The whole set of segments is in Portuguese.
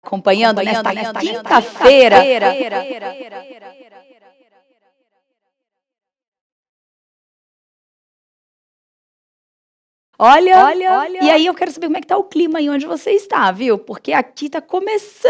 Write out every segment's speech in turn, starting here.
acompanhando nesta quinta-feira. Olha, e aí eu quero saber como é que tá o clima aí onde você está, viu? Porque aqui tá começando,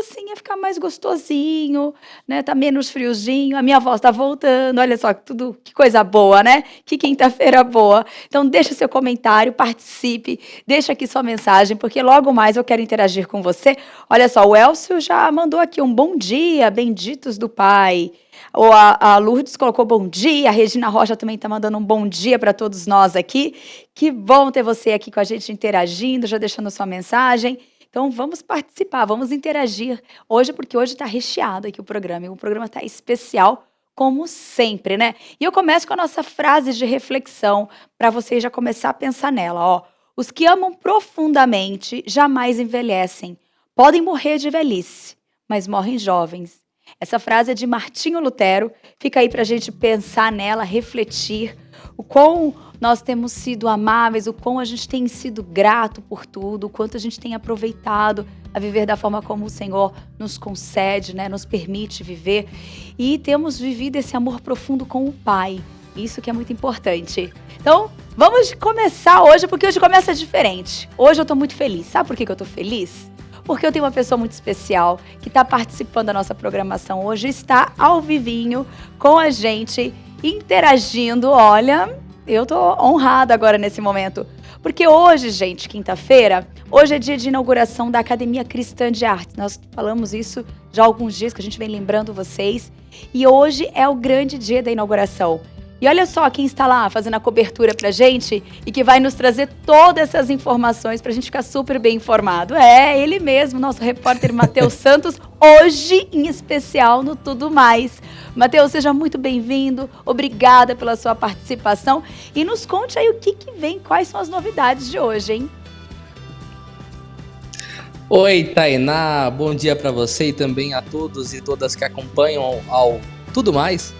assim, a ficar mais gostosinho, né? Tá menos friozinho, a minha voz tá voltando, olha só, tudo, que coisa boa, né? Que quinta-feira boa. Então deixa seu comentário, participe, deixa aqui sua mensagem, porque logo mais eu quero interagir com você. Olha só, o Elcio já mandou aqui um bom dia, benditos do Pai. Ou a Lourdes colocou bom dia, a Regina Rocha também está mandando um bom dia para todos nós aqui. Que bom ter você aqui com a gente interagindo, já deixando sua mensagem. Então vamos participar, vamos interagir hoje, porque hoje está recheado aqui o programa. E o programa está especial, como sempre, né? E eu começo com a nossa frase de reflexão, para você já começar a pensar nela, ó. Os que amam profundamente jamais envelhecem. Podem morrer de velhice, mas morrem jovens. Essa frase é de Martinho Lutero, fica aí para a gente pensar nela, refletir o quão nós temos sido amáveis, o quão a gente tem sido grato por tudo, o quanto a gente tem aproveitado a viver da forma como o Senhor nos concede, né, nos permite viver, e temos vivido esse amor profundo com o Pai, isso que é muito importante. Então, vamos começar hoje, porque hoje começa diferente. Hoje eu estou muito feliz. Sabe por que eu estou feliz? Porque eu tenho uma pessoa muito especial que está participando da nossa programação hoje, está ao vivinho com a gente, interagindo. Olha, eu tô honrada agora nesse momento, porque hoje, gente, quinta-feira, hoje é dia de inauguração da Academia Cristã de Artes. Nós falamos isso já há alguns dias, que a gente vem lembrando vocês, e hoje é o grande dia da inauguração. E olha só quem está lá fazendo a cobertura pra gente e que vai nos trazer todas essas informações pra gente ficar super bem informado. É, ele mesmo, nosso repórter Matheus Santos, hoje em especial no Tudo Mais. Matheus, seja muito bem-vindo, obrigada pela sua participação e nos conte aí o que vem, quais são as novidades de hoje, hein? Oi, Tainá, bom dia para você e também a todos e todas que acompanham ao Tudo Mais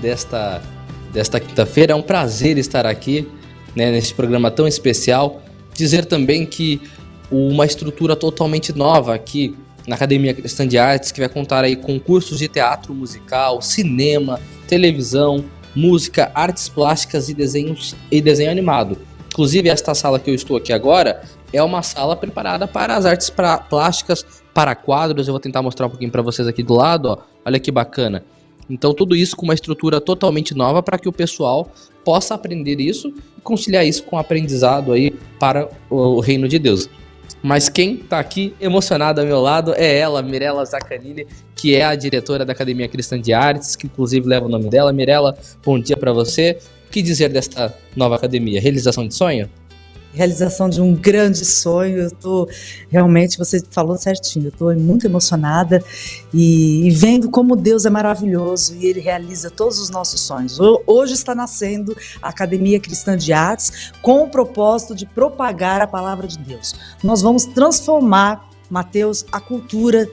desta quinta-feira. É um prazer estar aqui, né, nesse programa tão especial. Dizer também que uma estrutura totalmente nova aqui na Academia Cristã de Artes, que vai contar aí com cursos de teatro musical, cinema, televisão, música, artes plásticas e desenho animado. Inclusive, esta sala que eu estou aqui agora é uma sala preparada para as artes plásticas, para quadros. Eu vou tentar mostrar um pouquinho para vocês aqui do lado, ó. Olha que bacana. Então tudo isso com uma estrutura totalmente nova para que o pessoal possa aprender isso e conciliar isso com o aprendizado aí para o reino de Deus. Mas quem está aqui emocionado ao meu lado é ela, Mirella Zaccagnini, que é a diretora da Academia Cristã de Artes, que inclusive leva o nome dela. Mirella, bom dia para você. O que dizer desta nova academia? Realização de sonho? Realização de um grande sonho. Eu tô realmente, você falou certinho, eu estou muito emocionada e vendo como Deus é maravilhoso e Ele realiza todos os nossos sonhos. Hoje está nascendo a Academia Cristã de Artes com o propósito de propagar a palavra de Deus. Nós vamos transformar, Matheus, a cultura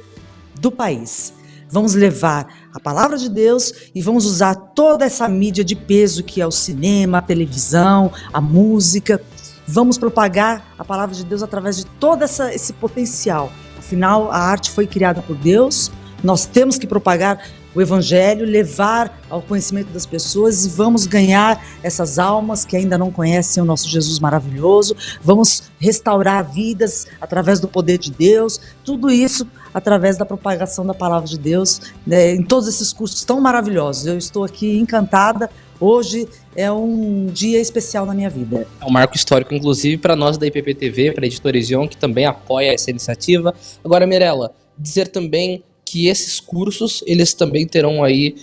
do país. Vamos levar a palavra de Deus e vamos usar toda essa mídia de peso que é o cinema, a televisão, a música. Vamos propagar a palavra de Deus através de todo esse potencial. Afinal, a arte foi criada por Deus, nós temos que propagar o Evangelho, levar ao conhecimento das pessoas e vamos ganhar essas almas que ainda não conhecem o nosso Jesus maravilhoso. Vamos restaurar vidas através do poder de Deus, tudo isso através da propagação da palavra de Deus, né, em todos esses cursos tão maravilhosos. Eu estou aqui encantada. Hoje é um dia especial na minha vida. É um marco histórico, inclusive, para nós da IPP-TV, para a Editora Ision, que também apoia essa iniciativa. Agora, Mirella, dizer também que esses cursos, eles também terão aí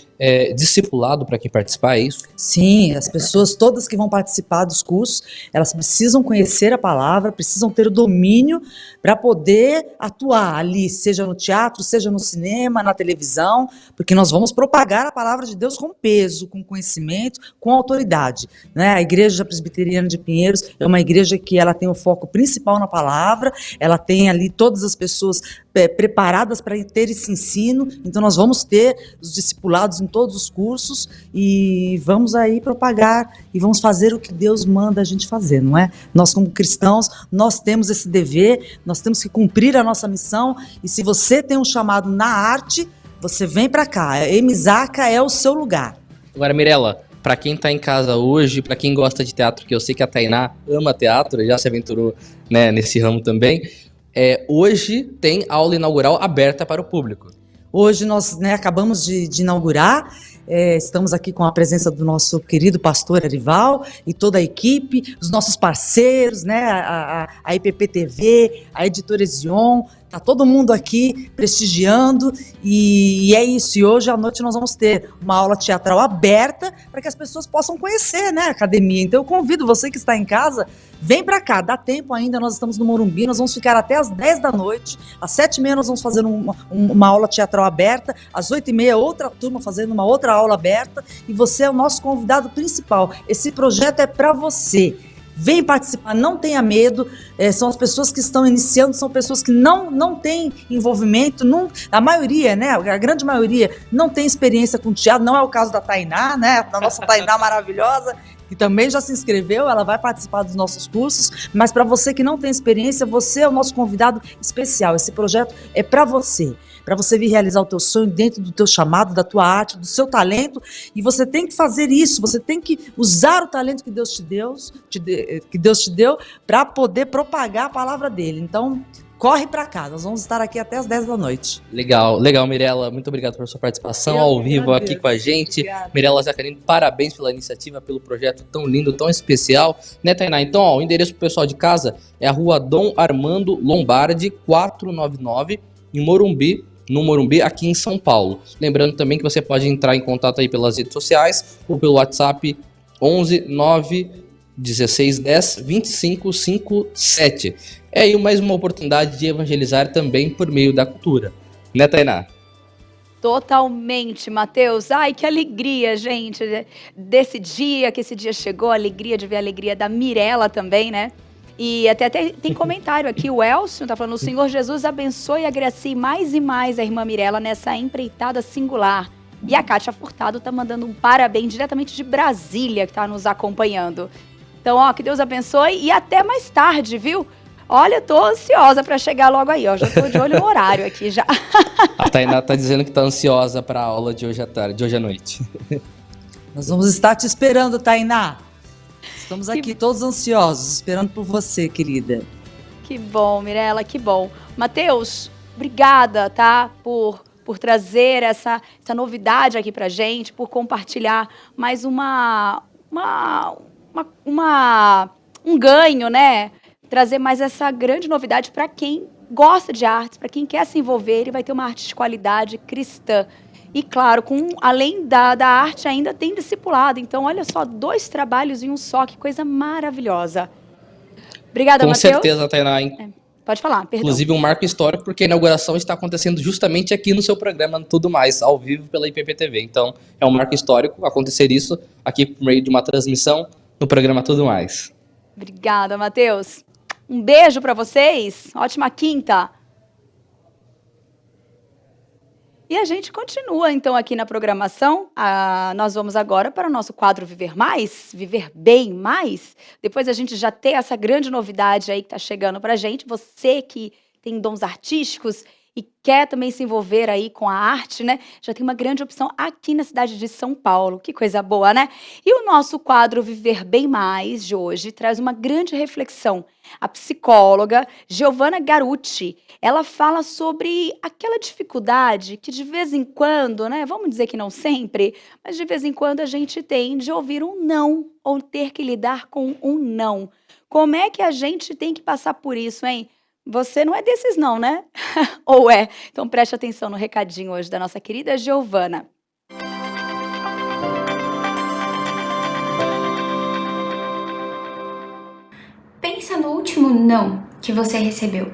discipulado para quem participar, é isso? Sim, as pessoas todas que vão participar dos cursos, elas precisam conhecer a palavra, precisam ter o domínio para poder atuar ali, seja no teatro, seja no cinema, na televisão, porque nós vamos propagar a palavra de Deus com peso, com conhecimento, com autoridade, né? A Igreja Presbiteriana de Pinheiros é uma igreja que ela tem o foco principal na palavra, ela tem ali todas as pessoas preparadas para ter esse ensino, então nós vamos ter os discipulados em todos os cursos e vamos aí propagar e vamos fazer o que Deus manda a gente fazer, não é? Nós como cristãos, nós temos esse dever, nós temos que cumprir a nossa missão e se você tem um chamado na arte, você vem para cá, Emisaca é o seu lugar. Agora, Mirela, para quem tá em casa hoje, para quem gosta de teatro, que eu sei que a Tainá ama teatro, já se aventurou, né, nesse ramo também, hoje tem aula inaugural aberta para o público. Hoje nós, né, acabamos de inaugurar, estamos aqui com a presença do nosso querido pastor Arival e toda a equipe, os nossos parceiros, né, a IPP TV, a Editora Ezion, tá todo mundo aqui prestigiando e é isso. E hoje à noite nós vamos ter uma aula teatral aberta para que as pessoas possam conhecer, né, a academia. Então eu convido você que está em casa, vem para cá, dá tempo ainda, nós estamos no Morumbi, nós vamos ficar até às 10 da noite, às 7h30 nós vamos fazer uma aula teatral aberta, às 8h30 outra turma fazendo uma outra aula aberta e você é o nosso convidado principal. Esse projeto é para você. Vem participar, não tenha medo, são as pessoas que estão iniciando, são pessoas que não têm envolvimento, a maioria, né, a grande maioria não tem experiência com teatro, não é o caso da Tainá, né, a nossa Tainá maravilhosa, que também já se inscreveu, ela vai participar dos nossos cursos, mas para você que não tem experiência, você é o nosso convidado especial, esse projeto é para você vir realizar o teu sonho dentro do teu chamado, da tua arte, do seu talento, e você tem que fazer isso, você tem que usar o talento que Deus te deu para poder propagar a palavra dele. Então, corre para cá, nós vamos estar aqui até as 10 da noite. Legal, Mirela, muito obrigado por sua participação ao vivo aqui com a gente. Obrigada. Mirela Zaccarini, parabéns pela iniciativa, pelo projeto tão lindo, tão especial, né, Tainá? Então, o endereço pro pessoal de casa é a Rua Dom Armando Lombardi, 499, em Morumbi, no Morumbi, aqui em São Paulo. Lembrando também que você pode entrar em contato aí pelas redes sociais ou pelo WhatsApp 11 9 16 10 25 57. É aí mais uma oportunidade de evangelizar também por meio da cultura. Né, Tainá? Totalmente, Matheus. Ai, que alegria, gente, desse dia, que esse dia chegou, a alegria de ver a alegria da Mirela também, né? E até tem comentário aqui, o Elcio tá falando, o Senhor Jesus abençoe e agracie mais e mais a irmã Mirela nessa empreitada singular. E a Kátia Furtado tá mandando um parabéns diretamente de Brasília, que tá nos acompanhando. Então, ó, que Deus abençoe e até mais tarde, viu? Olha, tô ansiosa para chegar logo aí, ó, já tô de olho no horário aqui já. A Tainá tá dizendo que tá ansiosa para a aula de hoje à tarde, de hoje à noite. Nós vamos estar te esperando, Tainá. Estamos aqui todos ansiosos, esperando por você, querida. Que bom, Mirela, que bom. Matheus, obrigada, tá? Por trazer essa novidade aqui pra gente, por compartilhar mais um ganho, né? Trazer mais essa grande novidade para quem gosta de artes, para quem quer se envolver e vai ter uma arte de qualidade cristã. E claro, além da arte, ainda tem discipulado. Então, olha só, 2 trabalhos em um só, que coisa maravilhosa. Obrigada, Matheus. Com certeza, Tainá. Pode falar, perdão. Inclusive um marco histórico, porque a inauguração está acontecendo justamente aqui no seu programa Tudo Mais, ao vivo pela IPP TV. Então, é um marco histórico acontecer isso aqui por meio de uma transmissão no programa Tudo Mais. Obrigada, Matheus. Um beijo para vocês. Ótima quinta. E a gente continua, então, aqui na programação. Nós vamos agora para o nosso quadro Viver Mais, Viver Bem Mais. Depois a gente já tem essa grande novidade aí que está chegando para a gente. Você que tem dons artísticos e quer também se envolver aí com a arte, né? Já tem uma grande opção aqui na cidade de São Paulo. Que coisa boa, né? E o nosso quadro Viver Bem Mais de hoje traz uma grande reflexão. A psicóloga Giovanna Garucci, ela fala sobre aquela dificuldade que de vez em quando, né? Vamos dizer que não sempre, mas de vez em quando a gente tem de ouvir um não ou ter que lidar com um não. Como é que a gente tem que passar por isso, hein? Você não é desses não, né? Ou é? Então preste atenção no recadinho hoje da nossa querida Giovanna. Pensa no último não que você recebeu.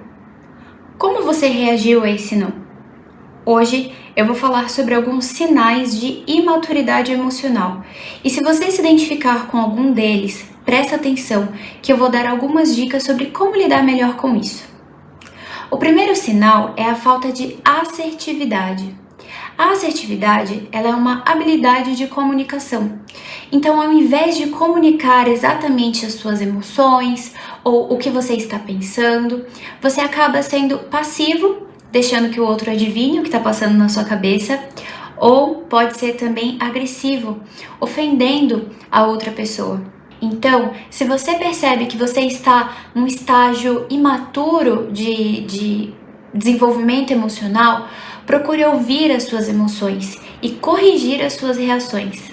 Como você reagiu a esse não? Hoje eu vou falar sobre alguns sinais de imaturidade emocional. E se você se identificar com algum deles, presta atenção que eu vou dar algumas dicas sobre como lidar melhor com isso. O primeiro sinal é a falta de assertividade. A assertividade, ela é uma habilidade de comunicação. Então, ao invés de comunicar exatamente as suas emoções ou o que você está pensando, você acaba sendo passivo, deixando que o outro adivinhe o que está passando na sua cabeça, ou pode ser também agressivo, ofendendo a outra pessoa. Então, se você percebe que você está num estágio imaturo de desenvolvimento emocional, procure ouvir as suas emoções e corrigir as suas reações.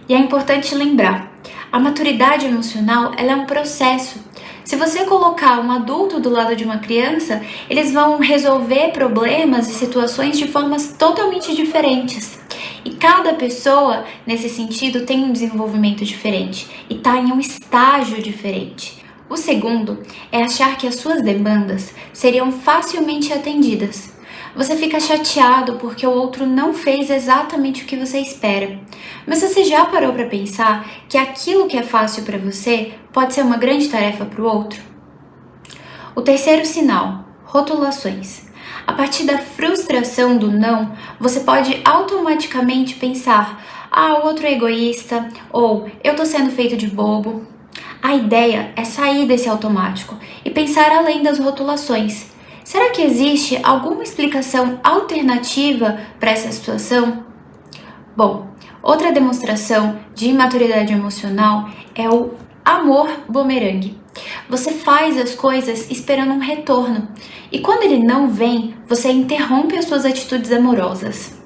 E é importante lembrar, a maturidade emocional ela é um processo. Se você colocar um adulto do lado de uma criança, eles vão resolver problemas e situações de formas totalmente diferentes. E cada pessoa, nesse sentido, tem um desenvolvimento diferente e está em um estágio diferente. O segundo é achar que as suas demandas seriam facilmente atendidas. Você fica chateado porque o outro não fez exatamente o que você espera. Mas você já parou para pensar que aquilo que é fácil para você pode ser uma grande tarefa para o outro? O terceiro sinal, rotulações. A partir da frustração do não, você pode automaticamente pensar: o outro é egoísta, ou eu tô sendo feito de bobo. A ideia é sair desse automático e pensar além das rotulações. Será que existe alguma explicação alternativa para essa situação? Bom, outra demonstração de imaturidade emocional é o amor bumerangue. Você faz as coisas esperando um retorno e quando ele não vem, você interrompe as suas atitudes amorosas.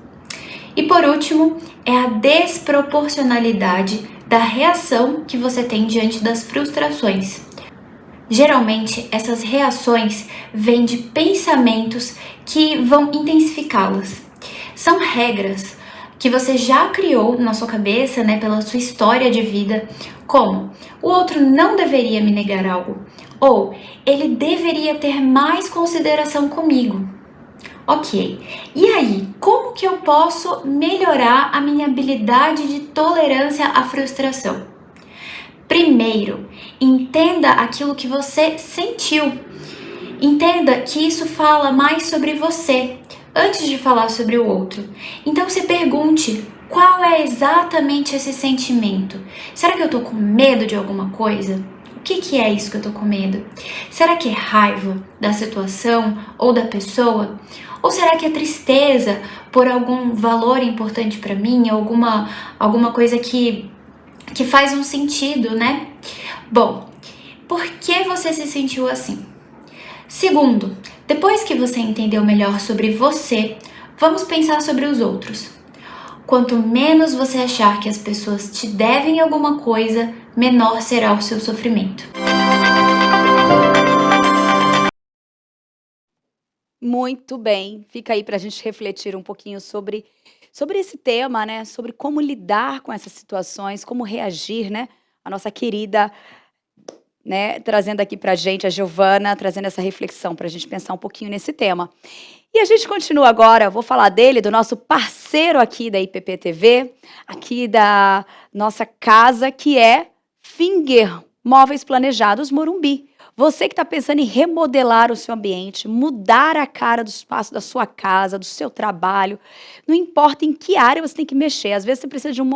E por último, é a desproporcionalidade da reação que você tem diante das frustrações. Geralmente, essas reações vêm de pensamentos que vão intensificá-las. São regras que você já criou na sua cabeça, pela sua história de vida, como: o outro não deveria me negar algo, ou ele deveria ter mais consideração comigo. Ok, e aí, como que eu posso melhorar a minha habilidade de tolerância à frustração? Primeiro, entenda aquilo que você sentiu. Entenda que isso fala mais sobre você, antes de falar sobre o outro. Então se pergunte, qual é exatamente esse sentimento? Será que eu tô com medo de alguma coisa? O que é isso que eu tô com medo? Será que é raiva da situação ou da pessoa? Ou será que é tristeza por algum valor importante para mim? Alguma coisa que faz um sentido, Bom, por que você se sentiu assim? Segundo, depois que você entendeu melhor sobre você, vamos pensar sobre os outros. Quanto menos você achar que as pessoas te devem alguma coisa, menor será o seu sofrimento. Muito bem, fica aí para a gente refletir um pouquinho sobre esse tema, sobre como lidar com essas situações, como reagir, A nossa querida, trazendo aqui para a gente, a Giovana, trazendo essa reflexão para a gente pensar um pouquinho nesse tema. E a gente continua agora, eu vou falar dele, do nosso parceiro aqui da IPP TV, aqui da nossa casa, que é Finger Móveis Planejados Morumbi. Você que está pensando em remodelar o seu ambiente, mudar a cara do espaço da sua casa, do seu trabalho, não importa em que área você tem que mexer. Às vezes você precisa de um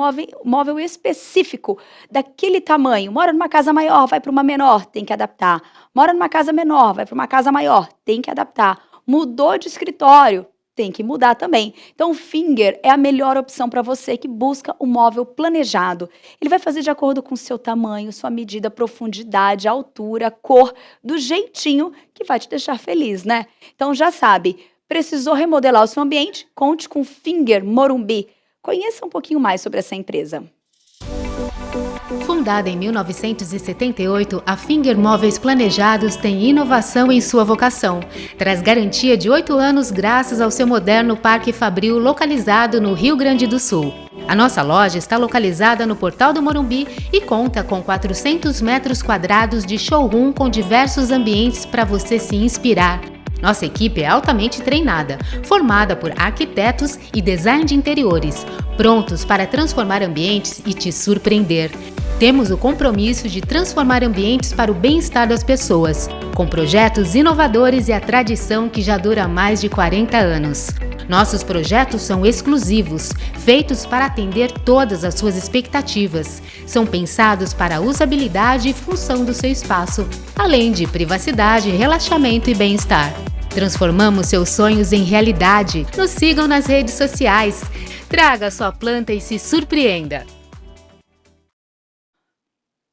móvel específico, daquele tamanho. Mora numa casa maior, vai para uma menor, tem que adaptar. Mora numa casa menor, vai para uma casa maior, tem que adaptar. Mudou de escritório, tem que mudar também. Então o Finger é a melhor opção para você que busca um móvel planejado. Ele vai fazer de acordo com o seu tamanho, sua medida, profundidade, altura, cor, do jeitinho que vai te deixar feliz, Então já sabe, precisou remodelar o seu ambiente? Conte com o Finger Morumbi. Conheça um pouquinho mais sobre essa empresa. Fundada em 1978, a Finger Móveis Planejados tem inovação em sua vocação. Traz garantia de 8 anos graças ao seu moderno Parque Fabril localizado no Rio Grande do Sul. A nossa loja está localizada no Portal do Morumbi e conta com 400 metros quadrados de showroom com diversos ambientes para você se inspirar. Nossa equipe é altamente treinada, formada por arquitetos e design de interiores, prontos para transformar ambientes e te surpreender. Temos o compromisso de transformar ambientes para o bem-estar das pessoas, com projetos inovadores e a tradição que já dura mais de 40 anos. Nossos projetos são exclusivos, feitos para atender todas as suas expectativas. São pensados para a usabilidade e função do seu espaço, além de privacidade, relaxamento e bem-estar. Transformamos seus sonhos em realidade. Nos sigam nas redes sociais. Traga sua planta e se surpreenda.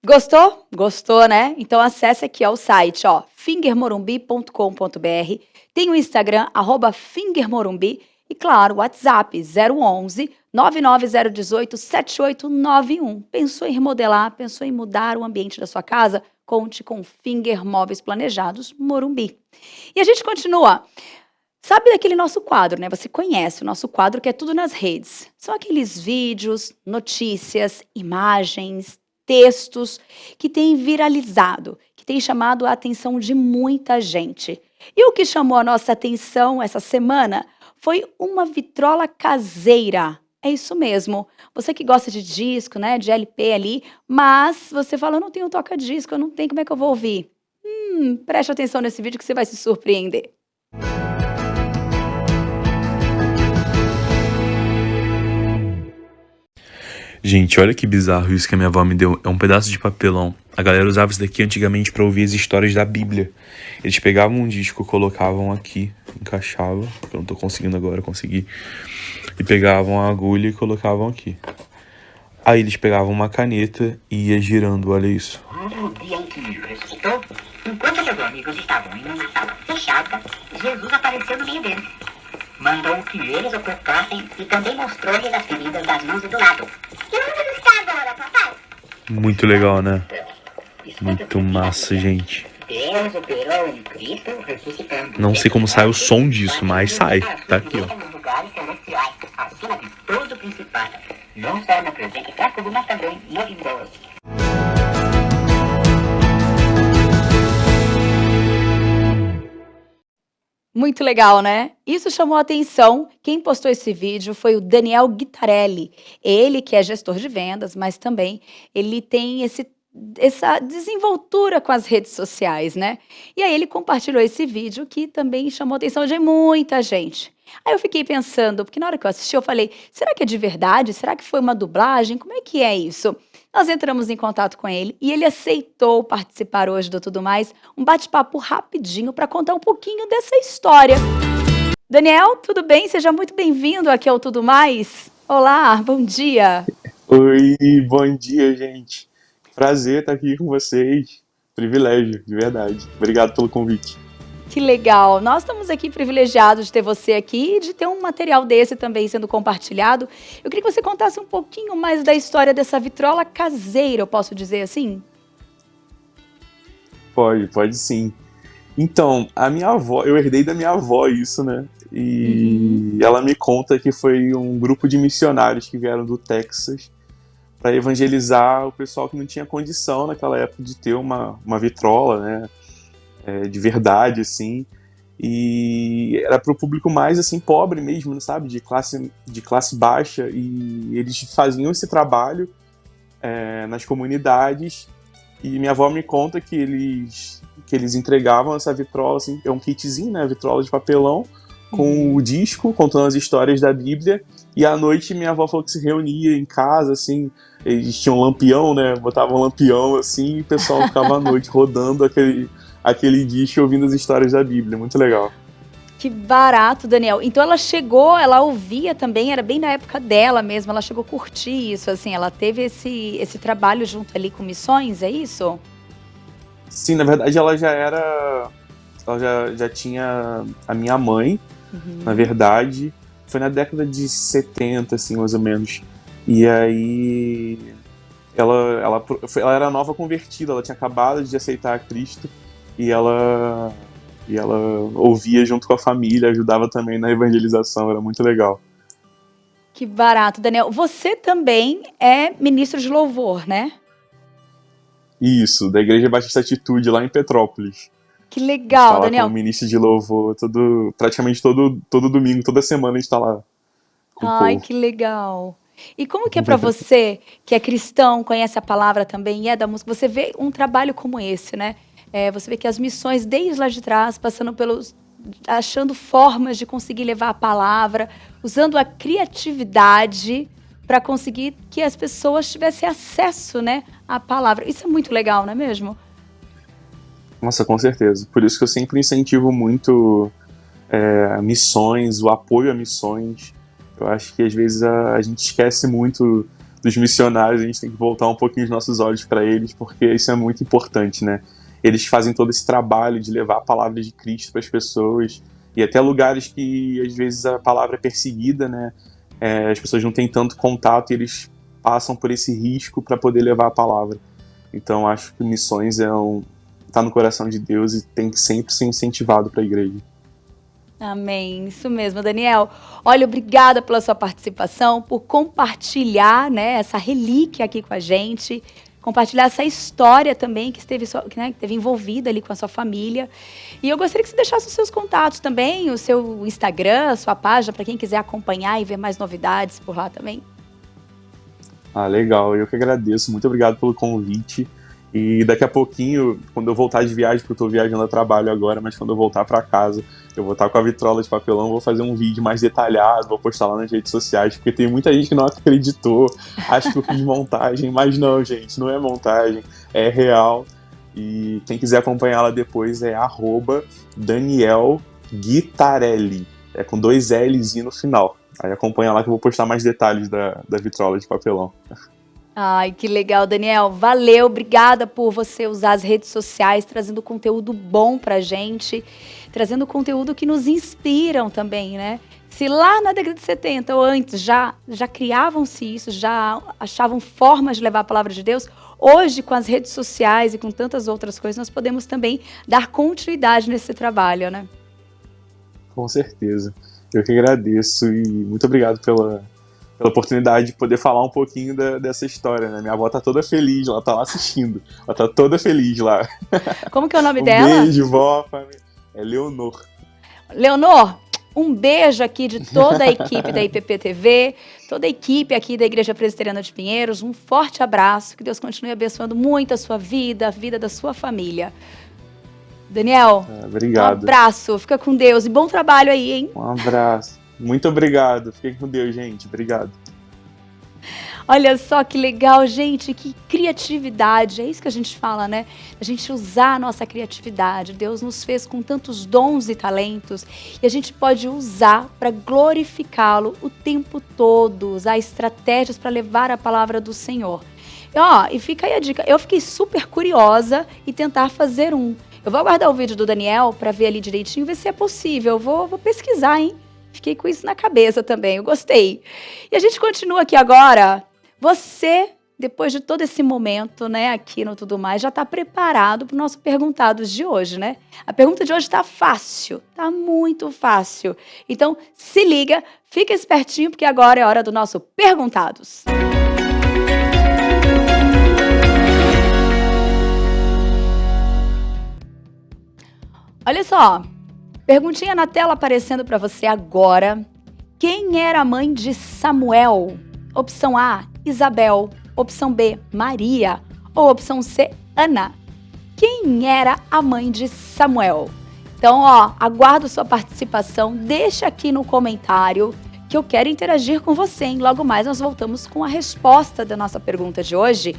Gostou? Gostou, né? Então acesse aqui ó, o site, ó, fingermorumbi.com.br. Tem o Instagram, @fingermorumbi. E claro, o WhatsApp 011 99018 7891. Pensou em remodelar, pensou em mudar o ambiente da sua casa? Conte com Finger Móveis Planejados Morumbi. E a gente continua. Sabe daquele nosso quadro, né? Você conhece o nosso quadro que é tudo nas redes. São aqueles vídeos, notícias, imagens, textos que têm viralizado, que têm chamado a atenção de muita gente. E o que chamou a nossa atenção essa semana foi uma vitrola caseira. É isso mesmo. Você que gosta de disco, né, de LP ali, mas você fala, eu não tenho toca-disco, eu não tenho, como é que eu vou ouvir? Preste atenção nesse vídeo que você vai se surpreender. Gente, olha que bizarro isso que a minha avó me deu. É um pedaço de papelão. A galera usava isso daqui antigamente pra ouvir as histórias da Bíblia. Eles pegavam um disco, colocavam aqui, encaixavam, que eu não tô conseguindo agora, consegui. E pegavam a agulha e colocavam aqui. Aí eles pegavam uma caneta e ia girando, olha isso. No dia em que ressuscitou, enquanto seus amigos estavam em uma sala fechada, Jesus apareceu no meio deles. Mandou que eles o cortassem e também mostrou-lhes as feridas das mãos e do lado. E onde está agora, papai? Muito legal, né? Muito massa, gente. Deus operou em Cristo ressuscitando. Não sei como sai o som disso, mas sai. Tá aqui, ó. Nos lugares celestiais, acima de todo principado, não só no presente século, mas também no vindouro. Muito legal, né? Isso chamou a atenção. Quem postou esse vídeo foi o Daniel Guitarelli. Ele que é gestor de vendas, mas também ele tem essa desenvoltura com as redes sociais, né? E aí ele compartilhou esse vídeo que também chamou a atenção de muita gente. Aí eu fiquei pensando, porque na hora que eu assisti eu falei, será que é de verdade? Será que foi uma dublagem? Como é que é isso? Nós entramos em contato com ele e ele aceitou participar hoje do Tudo Mais, um bate-papo rapidinho para contar um pouquinho dessa história. Daniel, tudo bem? Seja muito bem-vindo aqui ao Tudo Mais. Olá, bom dia. Oi, bom dia, gente. Prazer estar aqui com vocês. Privilégio, de verdade. Obrigado pelo convite. Que legal. Nós estamos aqui privilegiados de ter você aqui e de ter um material desse também sendo compartilhado. Eu queria que você contasse um pouquinho mais da história dessa vitrola caseira, eu posso dizer assim? Pode sim. Então, a minha avó, eu herdei da minha avó isso, né? E ela me conta que foi um grupo de missionários que vieram do Texas para evangelizar o pessoal que não tinha condição naquela época de ter uma vitrola, né? De verdade, assim, e era para o público mais, assim, pobre mesmo, sabe, de classe baixa, e eles faziam esse trabalho nas comunidades, e minha avó me conta que eles entregavam essa vitrola, assim, é um kitzinho, né, vitrola de papelão, com o disco, contando as histórias da Bíblia, e à noite minha avó falou que se reunia em casa, assim, eles tinham um lampião, né, botavam um lampião, assim, e o pessoal ficava à noite rodando aquele disco ouvindo as histórias da Bíblia, muito legal. Que barato, Daniel. Então ela chegou, ela ouvia também, era bem na época dela mesmo, ela chegou a curtir isso, assim, ela teve esse trabalho junto ali com missões, é isso? Sim, na verdade ela já tinha a minha mãe, na verdade, foi na década de 70, assim, mais ou menos, e aí ela era nova convertida, ela tinha acabado de aceitar a Cristo, e ela ouvia junto com a família, ajudava também na evangelização, era muito legal. Que barato, Daniel. Você também é ministro de louvor, né? Isso, da Igreja Batista Atitude, lá em Petrópolis. Que legal, Tá lá Daniel. como ministro de louvor, praticamente todo domingo, toda semana a gente tá lá com o Ai, povo. que legal. E como que é para você, que é cristão, conhece a palavra também e é da música, você vê um trabalho como esse, né? Você vê que as missões, desde lá de trás, passando pelos achando formas de conseguir levar a palavra, usando a criatividade para conseguir que as pessoas tivessem acesso, né, à palavra. Isso é muito legal, não é mesmo? Nossa, com certeza. Por isso que eu sempre incentivo muito missões, o apoio a missões. Eu acho que às vezes a gente esquece muito dos missionários, a gente tem que voltar um pouquinho os nossos olhos para eles, porque isso é muito importante, né? Eles fazem todo esse trabalho de levar a palavra de Cristo para as pessoas, e até lugares que às vezes a palavra é perseguida, né? As pessoas não têm tanto contato e eles passam por esse risco para poder levar a palavra. Então acho que missões tá no coração de Deus e tem que sempre ser incentivado para a igreja. Amém, isso mesmo, Daniel. Olha, obrigada pela sua participação, por compartilhar, né, essa relíquia aqui com a gente, compartilhar essa história também que esteve envolvida ali com a sua família. E eu gostaria que você deixasse os seus contatos também, o seu Instagram, a sua página, para quem quiser acompanhar e ver mais novidades por lá também. Ah, legal, eu que agradeço, muito obrigado pelo convite. E daqui a pouquinho, quando eu voltar de viagem, porque eu tô viajando a trabalho agora, mas quando eu voltar para casa, eu vou estar com a vitrola de papelão, vou fazer um vídeo mais detalhado, vou postar lá nas redes sociais, porque tem muita gente que não acreditou, acha que eu fiz montagem, mas não, gente, não é montagem, é real. E quem quiser acompanhar lá depois é @DanielGuitarelli, com 2 L's no final. Aí acompanha lá que eu vou postar mais detalhes da vitrola de papelão. Ai, que legal, Daniel. Valeu, obrigada por você usar as redes sociais, trazendo conteúdo bom pra gente, trazendo conteúdo que nos inspiram também, né? Se lá na década de 70 ou antes já criavam-se isso, já achavam formas de levar a palavra de Deus, hoje com as redes sociais e com tantas outras coisas, nós podemos também dar continuidade nesse trabalho, né? Com certeza. Eu que agradeço e muito obrigado pela oportunidade de poder falar um pouquinho dessa história, né? Minha avó tá toda feliz, ela tá lá assistindo. Ela tá toda feliz lá. Como que é o nome dela? Beijo, vó, família. É Leonor. Leonor, um beijo aqui de toda a equipe da IPP-TV, toda a equipe aqui da Igreja Presbiteriana de Pinheiros. Um forte abraço, que Deus continue abençoando muito a sua vida, a vida da sua família. Daniel, obrigado. Um abraço, fica com Deus e bom trabalho aí, hein? Um abraço. Muito obrigado. Fiquem com Deus, gente. Obrigado. Olha só que legal, gente, que criatividade. É isso que a gente fala, né? A gente usar a nossa criatividade. Deus nos fez com tantos dons e talentos e a gente pode usar para glorificá-lo o tempo todo, usar estratégias para levar a palavra do Senhor. E fica aí a dica. Eu fiquei super curiosa e tentar fazer um. Eu vou aguardar o vídeo do Daniel para ver ali direitinho, ver se é possível. Eu vou pesquisar, hein? Fiquei com isso na cabeça também, eu gostei. E a gente continua aqui agora. Você, depois de todo esse momento, né, aqui no Tudo Mais, já está preparado para o nosso Perguntados de hoje, né? A pergunta de hoje está fácil, está muito fácil. Então, se liga, fica espertinho, porque agora é hora do nosso Perguntados. Olha só. Perguntinha na tela aparecendo para você agora. Quem era a mãe de Samuel? Opção A, Isabel. Opção B, Maria. Ou opção C, Ana? Quem era a mãe de Samuel? Então, aguardo sua participação. Deixa aqui no comentário que eu quero interagir com você, hein? Logo mais nós voltamos com a resposta da nossa pergunta de hoje.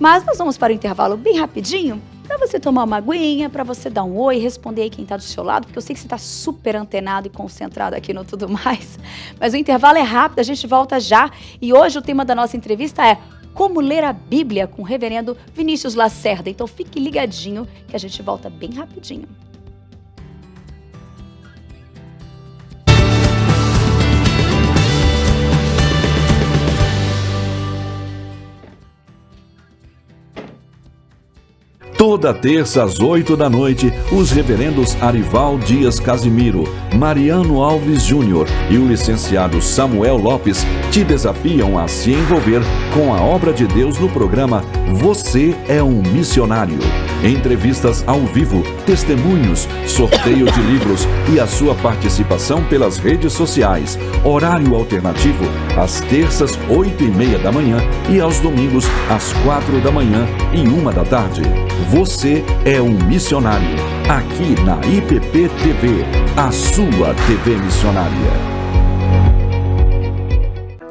Mas nós vamos para o intervalo bem rapidinho, para você tomar uma aguinha, para você dar um oi, responder aí quem está do seu lado, porque eu sei que você está super antenado e concentrado aqui no Tudo Mais. Mas o intervalo é rápido, a gente volta já. E hoje o tema da nossa entrevista é Como Ler a Bíblia com o reverendo Vinícius Lacerda. Então fique ligadinho que a gente volta bem rapidinho. Toda terça às 8 da noite, os reverendos Arival Dias Casimiro, Mariano Alves Júnior e o licenciado Samuel Lopes te desafiam a se envolver com a obra de Deus no programa Você é um Missionário. entrevistas ao vivo, testemunhos, sorteio de livros e a sua participação pelas redes sociais. Horário alternativo, às terças, 8h30 da manhã e aos domingos, às 4 da manhã e 1 da tarde. Você é um missionário, aqui na IPP TV, a sua TV missionária.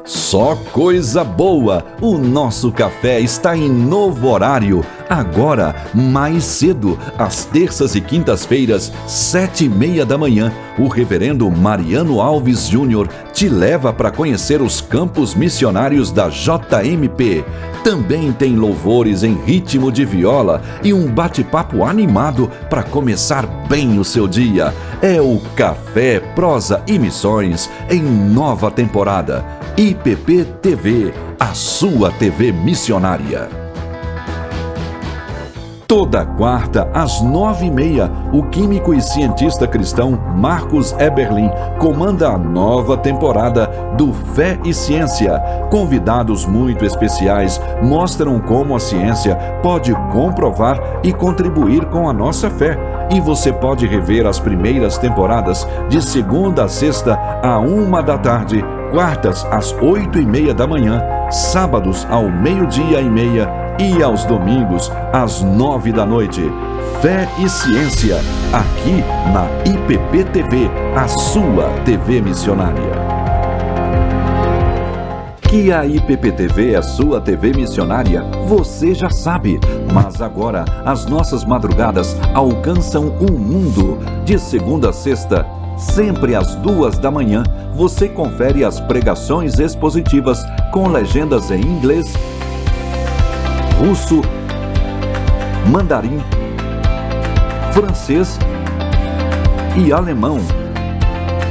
Só coisa boa! O nosso café está em novo horário. Agora, mais cedo, às terças e quintas-feiras, 7h30 da manhã, o reverendo Mariano Alves Júnior te leva para conhecer os campos missionários da JMP. Também tem louvores em ritmo de viola e um bate-papo animado para começar bem o seu dia. É o Café, Prosa e Missões em nova temporada. IPP TV, a sua TV missionária. Toda quarta, às 9h30, o químico e cientista cristão Marcos Eberlin comanda a nova temporada do Fé e Ciência. Convidados muito especiais mostram como a ciência pode comprovar e contribuir com a nossa fé. E você pode rever as primeiras temporadas de segunda a sexta, à 1 da tarde, quartas às 8h30 da manhã, sábados ao 12h30 e aos domingos às 9 da noite. Fé e Ciência, aqui na IPP TV, a sua TV missionária. Que a IPP TV é sua TV missionária, você já sabe. Mas agora, as nossas madrugadas alcançam o mundo. De segunda a sexta, sempre às 2 da manhã, você confere as pregações expositivas com legendas em inglês, russo, mandarim, francês e alemão.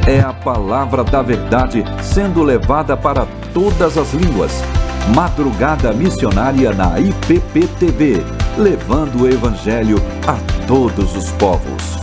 É a palavra da verdade sendo levada para todas as línguas. Madrugada Missionária na IPP TV, levando o Evangelho a todos os povos.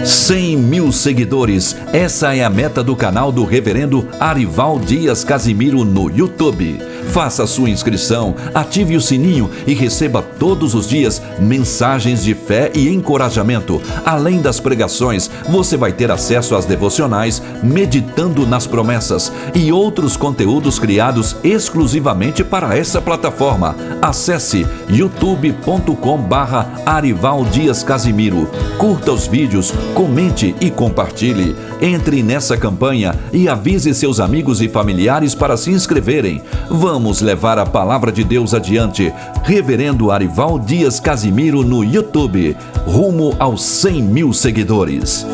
100.000 seguidores, essa é a meta do canal do reverendo Arival Dias Casimiro no YouTube. Faça sua inscrição, ative o sininho e receba todos os dias mensagens de fé e encorajamento. Além das pregações, você vai ter acesso às devocionais, meditando nas promessas e outros conteúdos criados exclusivamente para essa plataforma. Acesse youtube.com/Arival Dias Casimiro. Curta os vídeos, comente e compartilhe. Entre nessa campanha e avise seus amigos e familiares para se inscreverem. Vamos levar a palavra de Deus adiante. Reverendo Arival Dias Casimiro no YouTube, rumo aos 100.000 seguidores.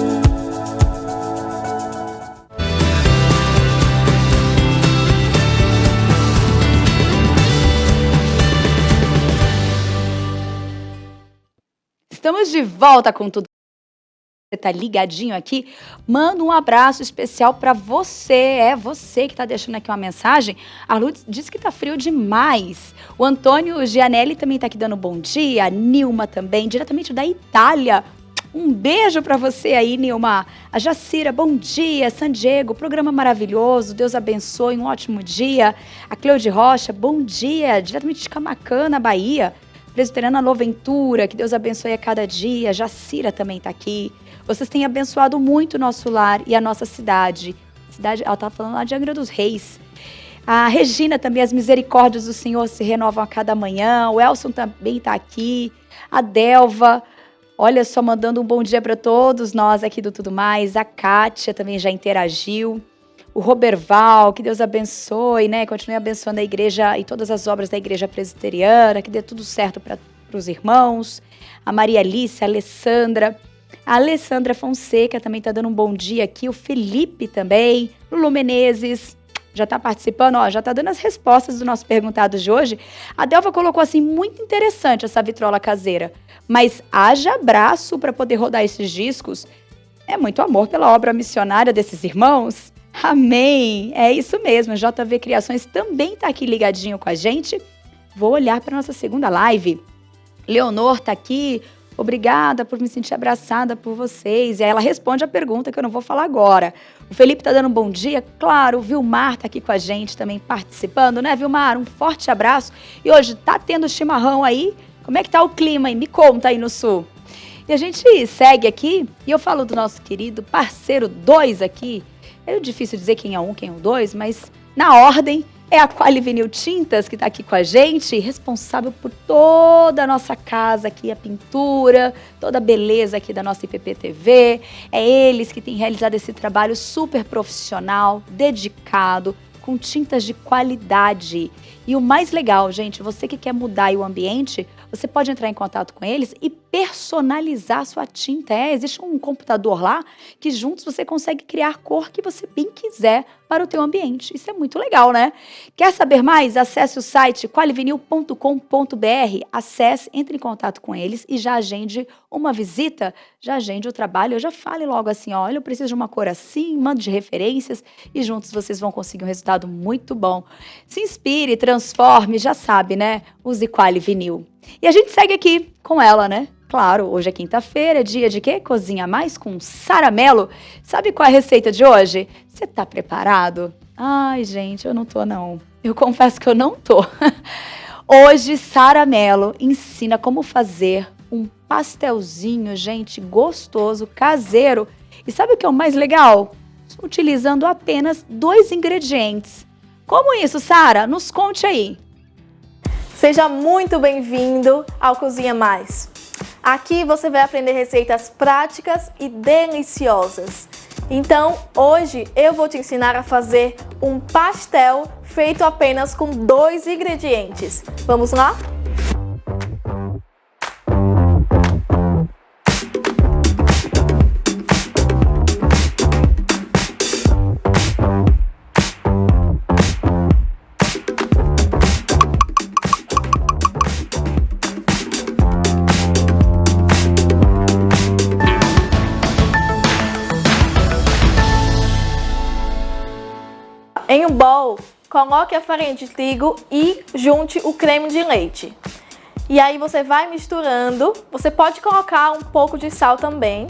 Estamos de volta com tudo. Você tá ligadinho aqui, manda um abraço especial para você, é você que tá deixando aqui uma mensagem. A Lu disse que tá frio demais. O Antônio Gianelli também tá aqui dando bom dia, a Nilma também, diretamente da Itália. Um beijo para você aí, Nilma. A Jacira, bom dia. San Diego, programa maravilhoso, Deus abençoe, um ótimo dia. A Cleude Rocha, bom dia, diretamente de Camacana, Bahia. Presbiteriana Loventura, que Deus abençoe a cada dia. Jacira também tá aqui. Vocês têm abençoado muito o nosso lar e a nossa cidade. Ela está falando lá de Angra dos Reis. A Regina também, as misericórdias do Senhor se renovam a cada manhã. O Elson também está aqui. A Delva, olha só, mandando um bom dia para todos nós aqui do Tudo Mais. A Kátia também já interagiu. O Roberval, que Deus abençoe, né? Continue abençoando a igreja e todas as obras da igreja presbiteriana, que dê tudo certo para os irmãos. A Maria Alice, a Alessandra. A Alessandra Fonseca também está dando um bom dia aqui. O Felipe também. Lulu Menezes já está participando. Ó, já está dando as respostas do nosso perguntado de hoje. A Delva colocou assim, muito interessante essa vitrola caseira. Mas haja abraço para poder rodar esses discos. É muito amor pela obra missionária desses irmãos. Amém. É isso mesmo. A JV Criações também está aqui ligadinho com a gente. Vou olhar para nossa segunda live. Leonor está aqui. Obrigada por me sentir abraçada por vocês. E aí ela responde a pergunta que eu não vou falar agora. O Felipe tá dando um bom dia. Claro, o Vilmar tá aqui com a gente também participando, né, Vilmar? Um forte abraço. E hoje tá tendo chimarrão aí? Como é que tá o clima aí? Me conta aí no sul. E a gente segue aqui e eu falo do nosso querido parceiro 2 aqui. É difícil dizer quem é um, quem é o 2, mas na ordem é a Quali Vinil Tintas que está aqui com a gente, responsável por toda a nossa casa aqui, a pintura, toda a beleza aqui da nossa IPP-TV. É eles que têm realizado esse trabalho super profissional, dedicado, com tintas de qualidade. E o mais legal, gente, você que quer mudar aí o ambiente, você pode entrar em contato com eles e personalizar a sua tinta. Existe um computador lá que juntos você consegue criar a cor que você bem quiser para o teu ambiente. Isso é muito legal, né? Quer saber mais? Acesse o site qualivinil.com.br, acesse, entre em contato com eles e já agende uma visita, já agende o trabalho, já fale logo assim, olha, eu preciso de uma cor assim, mande referências e juntos vocês vão conseguir um resultado muito bom. Se inspire, transforme, já sabe, né? Use Quali Vinil. E a gente segue aqui com ela, né? Claro, hoje é quinta-feira, dia de quê? Cozinha Mais com Sara Mello. Sabe qual é a receita de hoje? Você tá preparado? Ai, gente, eu não tô, não. Eu confesso que eu não tô. Hoje, Sara Mello ensina como fazer um pastelzinho, gente, gostoso, caseiro. E sabe o que é o mais legal? Utilizando apenas 2 ingredientes. Como isso, Sara? Nos conte aí. Seja muito bem-vindo ao Cozinha Mais. Aqui você vai aprender receitas práticas e deliciosas. Então, hoje eu vou te ensinar a fazer um pastel feito apenas com 2 ingredientes. Vamos lá? Em um bowl, coloque a farinha de trigo e junte o creme de leite. E aí você vai misturando, você pode colocar um pouco de sal também.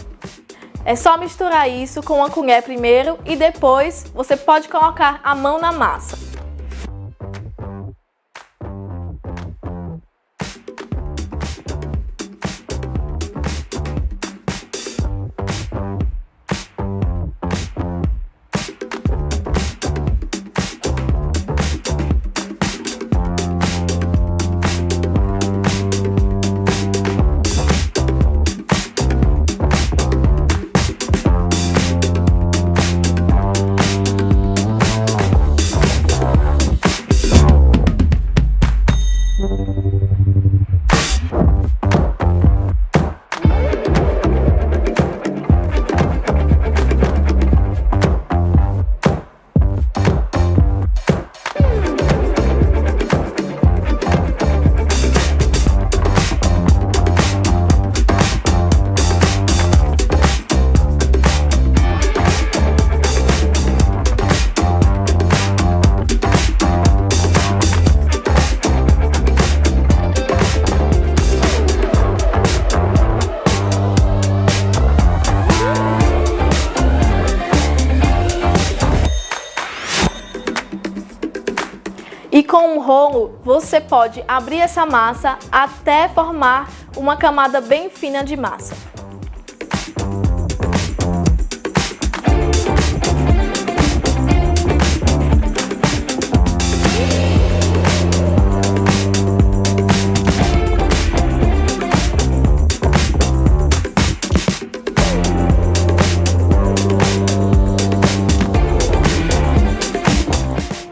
É só misturar isso com uma colher primeiro e depois você pode colocar a mão na massa. E com um rolo, você pode abrir essa massa até formar uma camada bem fina de massa.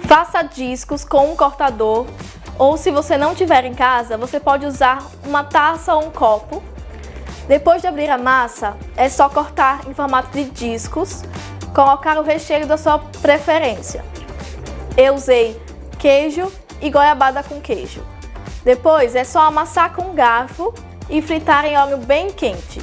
Faça discos com um cortador, ou se você não tiver em casa, você pode usar uma taça ou um copo. Depois de abrir a massa, é só cortar em formato de discos, colocar o recheio da sua preferência. Eu usei queijo e goiabada com queijo. Depois é só amassar com um garfo e fritar em óleo bem quente.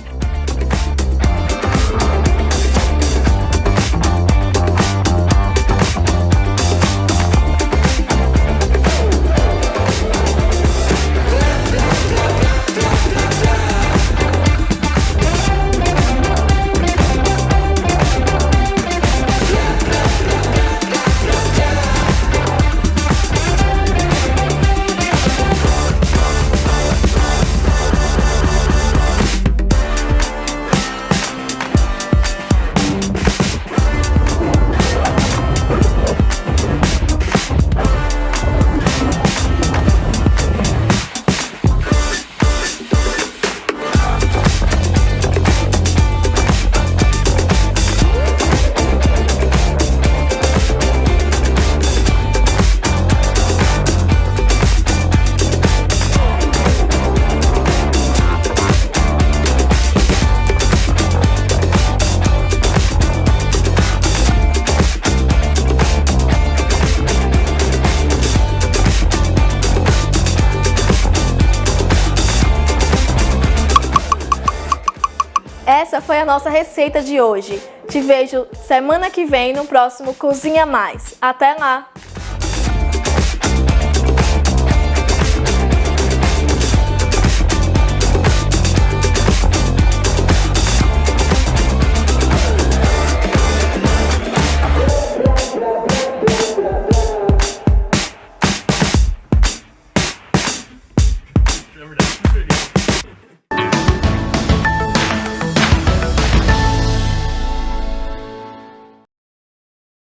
foi a nossa receita de hoje. Te vejo semana que vem no próximo Cozinha Mais. Até lá!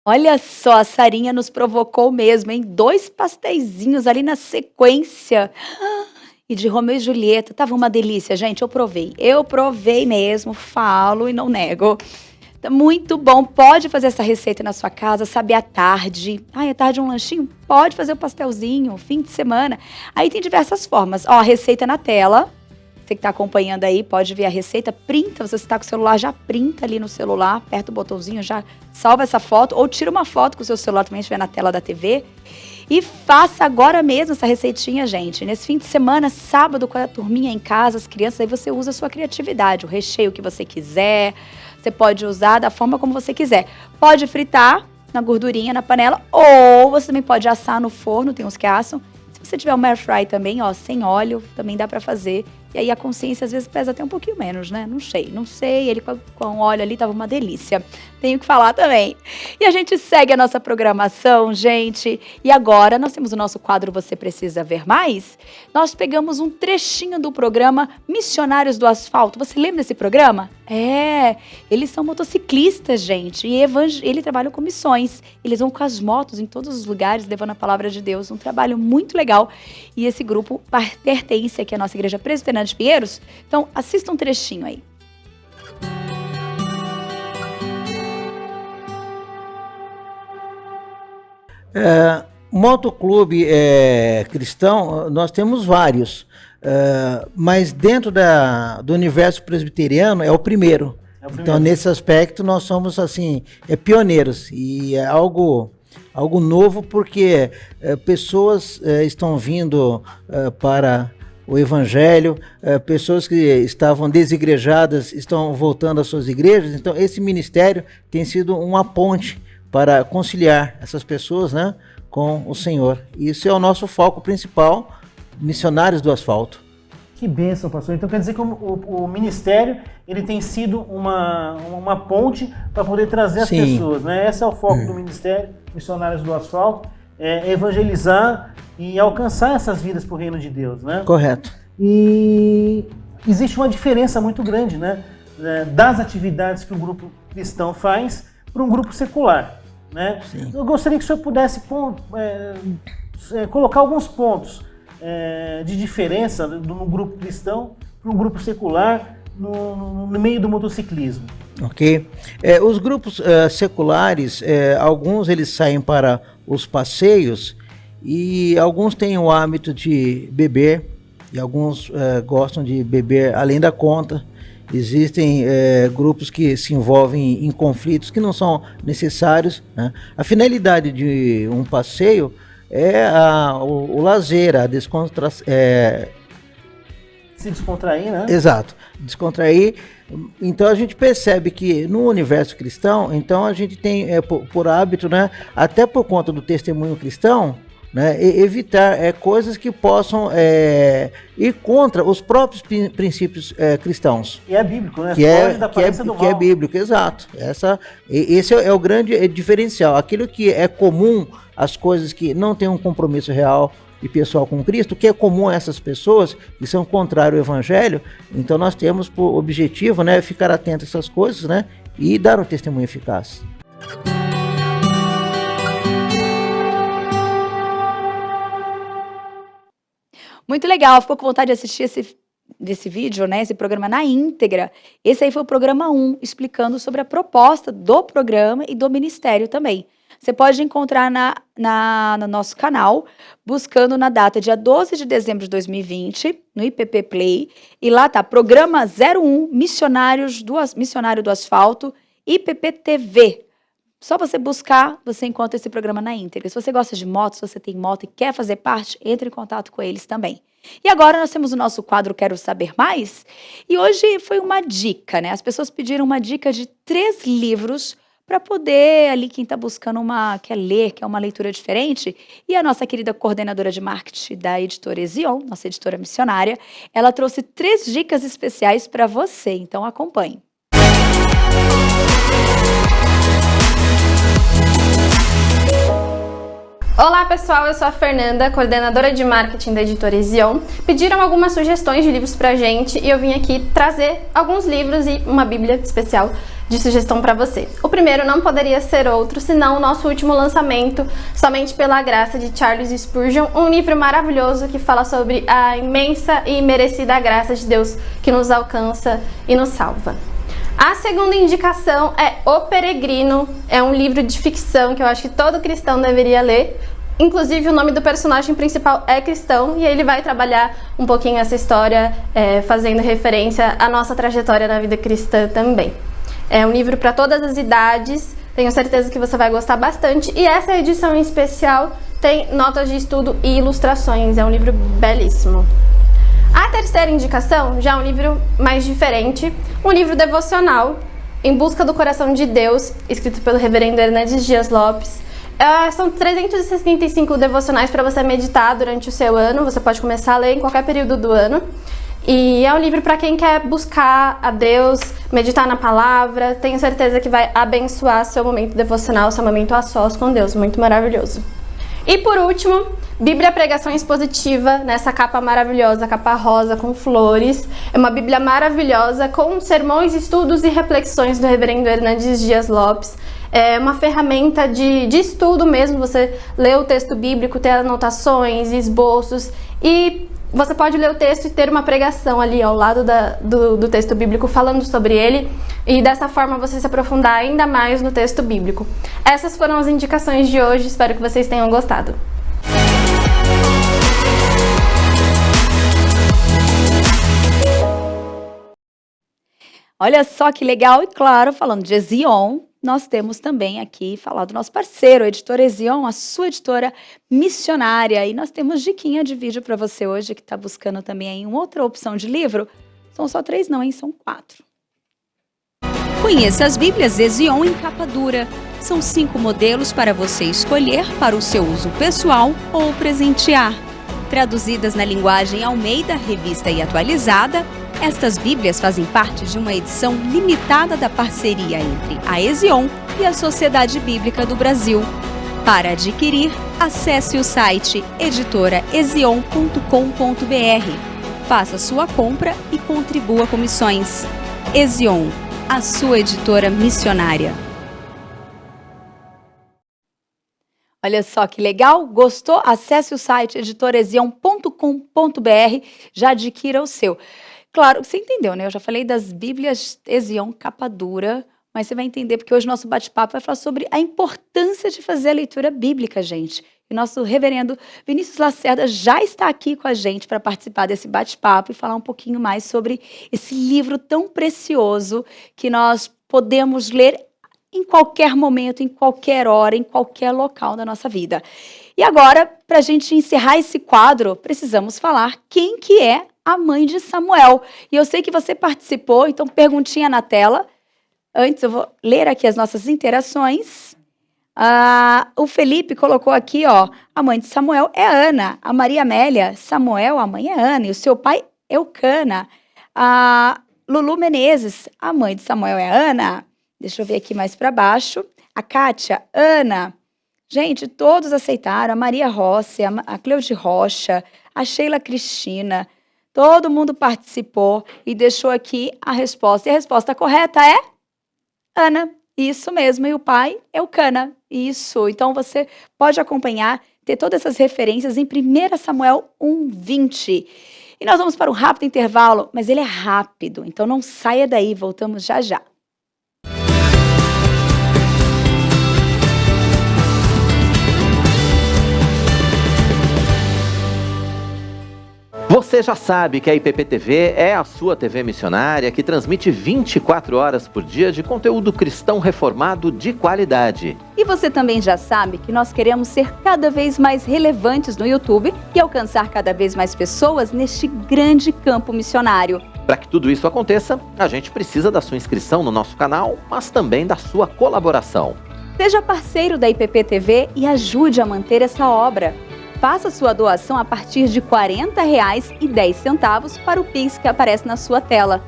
Olha só, a Sarinha nos provocou mesmo, hein? 2 pasteizinhos ali na sequência. E de Romeu e Julieta, tava uma delícia, gente. Eu provei mesmo, falo e não nego. Tá muito bom. Pode fazer essa receita na sua casa, sabe, à tarde. Ai, à tarde um lanchinho? Pode fazer o pastelzinho, fim de semana. Aí tem diversas formas. Ó, a receita na tela. Você que está acompanhando aí, pode ver a receita, printa, você está com o celular, já printa ali no celular, aperta o botãozinho, já salva essa foto, ou tira uma foto com o seu celular também, se estiver na tela da TV, e faça agora mesmo essa receitinha, gente. Nesse fim de semana, sábado, com a turminha em casa, as crianças, aí você usa a sua criatividade, o recheio que você quiser, você pode usar da forma como você quiser. Pode fritar na gordurinha, na panela, ou você também pode assar no forno, tem uns que assam. Se você tiver um air fry também, ó, sem óleo, também dá pra fazer. E aí a consciência às vezes pesa até um pouquinho menos, né? Não sei. Ele com óleo ali tava uma delícia. Tenho que falar também. E a gente segue a nossa programação, gente. E agora nós temos o nosso quadro Você Precisa Ver Mais. Nós pegamos um trechinho do programa Missionários do Asfalto. Você lembra desse programa? Eles são motociclistas, gente. E ele trabalha com missões. Eles vão com as motos em todos os lugares, levando a palavra de Deus. Um trabalho muito legal. E esse grupo pertence aqui à nossa Igreja Presbiteriana de Pinheiros. Então, assista um trechinho aí. Motoclube cristão, nós temos vários, mas dentro do universo presbiteriano é o primeiro. Então, nesse aspecto, nós somos assim, pioneiros, e é algo novo, porque pessoas estão vindo para o Evangelho, pessoas que estavam desigrejadas estão voltando às suas igrejas. Então, esse ministério tem sido uma ponte para conciliar essas pessoas, né, com o Senhor. Isso é o nosso foco principal, Missionários do Asfalto. Que bênção, pastor. Então quer dizer que o ministério ele tem sido uma ponte para poder trazer as pessoas, né? Esse é o foco do ministério, Missionários do Asfalto, evangelizar e alcançar essas vidas para o reino de Deus, né? Correto. E existe uma diferença muito grande, né, das atividades que um grupo cristão faz para um grupo secular, né? Eu gostaria que o senhor pudesse colocar alguns pontos de diferença no grupo cristão para um grupo secular no meio do motociclismo. Ok. Os grupos seculares, alguns eles saem para os passeios e alguns têm o hábito de beber e alguns gostam de beber além da conta. Existem grupos que se envolvem em conflitos que não são necessários, né? A finalidade de um passeio é o lazer, a descontração. Se descontrair, né? Exato, descontrair. Então a gente percebe que no universo cristão, então a gente tem por hábito, né, até por conta do testemunho cristão, né, evitar coisas que possam ir contra os próprios princípios cristãos. E é bíblico, né? Que é bíblico, exato. Esse é o grande diferencial. Aquilo que é comum, as coisas que não têm um compromisso real e pessoal com Cristo, que é comum a essas pessoas que são contrários ao Evangelho. Então nós temos por objetivo, né, ficar atento a essas coisas, né, e dar um testemunho eficaz. Muito legal, ficou com vontade de assistir desse vídeo, né, esse programa na íntegra. Esse aí foi o programa 1, explicando sobre a proposta do programa e do ministério também. Você pode encontrar no nosso canal, buscando na data dia 12 de dezembro de 2020, no IPP Play, e lá tá, programa 01, Missionário do Asfalto, IPP TV. Só você buscar, você encontra esse programa na íntegra. Se você gosta de moto, se você tem moto e quer fazer parte, entre em contato com eles também. E agora nós temos o nosso quadro Quero Saber Mais. E hoje foi uma dica, né? As pessoas pediram uma dica de 3 livros para poder, ali, quem está buscando quer ler, quer uma leitura diferente. E a nossa querida coordenadora de marketing da editora Ezion, nossa editora missionária, ela trouxe 3 dicas especiais para você. Então acompanhe. Olá pessoal, eu sou a Fernanda, coordenadora de marketing da editora Ezion. Pediram algumas sugestões de livros pra gente e eu vim aqui trazer alguns livros e uma bíblia especial de sugestão para você. O primeiro não poderia ser outro, senão o nosso último lançamento, Somente pela Graça, de Charles Spurgeon, um livro maravilhoso que fala sobre a imensa e merecida graça de Deus que nos alcança e nos salva. A segunda indicação é O Peregrino, é um livro de ficção que eu acho que todo cristão deveria ler. Inclusive o nome do personagem principal é cristão e ele vai trabalhar um pouquinho essa história, fazendo referência à nossa trajetória na vida cristã também. É um livro para todas as idades, tenho certeza que você vai gostar bastante. E essa edição em especial tem notas de estudo e ilustrações, é um livro belíssimo. A terceira indicação já é um livro mais diferente, um livro devocional, Em Busca do Coração de Deus, escrito pelo reverendo Hernandes Dias Lopes. São 365 devocionais para você meditar durante o seu ano, você pode começar a ler em qualquer período do ano. E é um livro para quem quer buscar a Deus, meditar na palavra, tenho certeza que vai abençoar seu momento devocional, seu momento a sós com Deus, muito maravilhoso. E por último, Bíblia Pregação Expositiva, nessa capa maravilhosa, capa rosa com flores. É uma Bíblia maravilhosa com sermões, estudos e reflexões do reverendo Hernandes Dias Lopes. É uma ferramenta de estudo mesmo, você lê o texto bíblico, ter anotações, esboços e você pode ler o texto e ter uma pregação ali ao lado do texto bíblico falando sobre ele e dessa forma você se aprofundar ainda mais no texto bíblico. Essas foram as indicações de hoje, espero que vocês tenham gostado. Olha só que legal, e claro, falando de Ezion, nós temos também aqui falar do nosso parceiro, a editora Ezion, a sua editora missionária. E nós temos diquinha de vídeo para você hoje, que está buscando também aí uma outra opção de livro. São só 3 não, hein? São 4. Conheça as Bíblias Ezion em capa dura. São 5 modelos para você escolher para o seu uso pessoal ou presentear. Traduzidas na linguagem Almeida, revista e atualizada, estas Bíblias fazem parte de uma edição limitada da parceria entre a Ezion e a Sociedade Bíblica do Brasil. Para adquirir, acesse o site editoraezion.com.br. Faça sua compra e contribua com missões. Ezion, a sua editora missionária. Olha só que legal, gostou? Acesse o site editoraezion.com.br, já adquira o seu. Claro, você entendeu, né? Eu já falei das Bíblias Ezion capa dura, mas você vai entender porque hoje o nosso bate-papo vai falar sobre a importância de fazer a leitura bíblica, gente. E nosso reverendo Vinícius Lacerda já está aqui com a gente para participar desse bate-papo e falar um pouquinho mais sobre esse livro tão precioso que nós podemos ler em qualquer momento, em qualquer hora, em qualquer local da nossa vida. E agora, para a gente encerrar esse quadro, precisamos falar quem que é a mãe de Samuel. E eu sei que você participou, então perguntinha na tela. Antes eu vou ler aqui as nossas interações. O Felipe colocou aqui, ó, a mãe de Samuel é Ana. A Maria Amélia, Samuel, a mãe é Ana. E o seu pai, Eucana. A Lulu Menezes, a mãe de Samuel é Ana. Deixa eu ver aqui mais para baixo. A Kátia, Ana. Gente, todos aceitaram. A Maria Rossi, a Cleude Rocha, a Sheila Cristina. Todo mundo participou e deixou aqui a resposta. E a resposta correta é Ana. Isso mesmo. E o pai é o Cana. Isso. Então você pode acompanhar, ter todas essas referências em 1 Samuel 1:20. E nós vamos para um rápido intervalo, mas ele é rápido. Então não saia daí. Voltamos já já. Você Você já sabe que a IPP-TV é a sua TV missionária que transmite 24 horas por dia de conteúdo cristão reformado de qualidade. E você também já sabe que nós queremos ser cada vez mais relevantes no YouTube e alcançar cada vez mais pessoas neste grande campo missionário. Para que tudo isso aconteça, a gente precisa da sua inscrição no nosso canal, mas também da sua colaboração. Seja parceiro da IPP-TV e ajude a manter essa obra. Faça sua doação a partir de R$ 40,10 para o Pix que aparece na sua tela.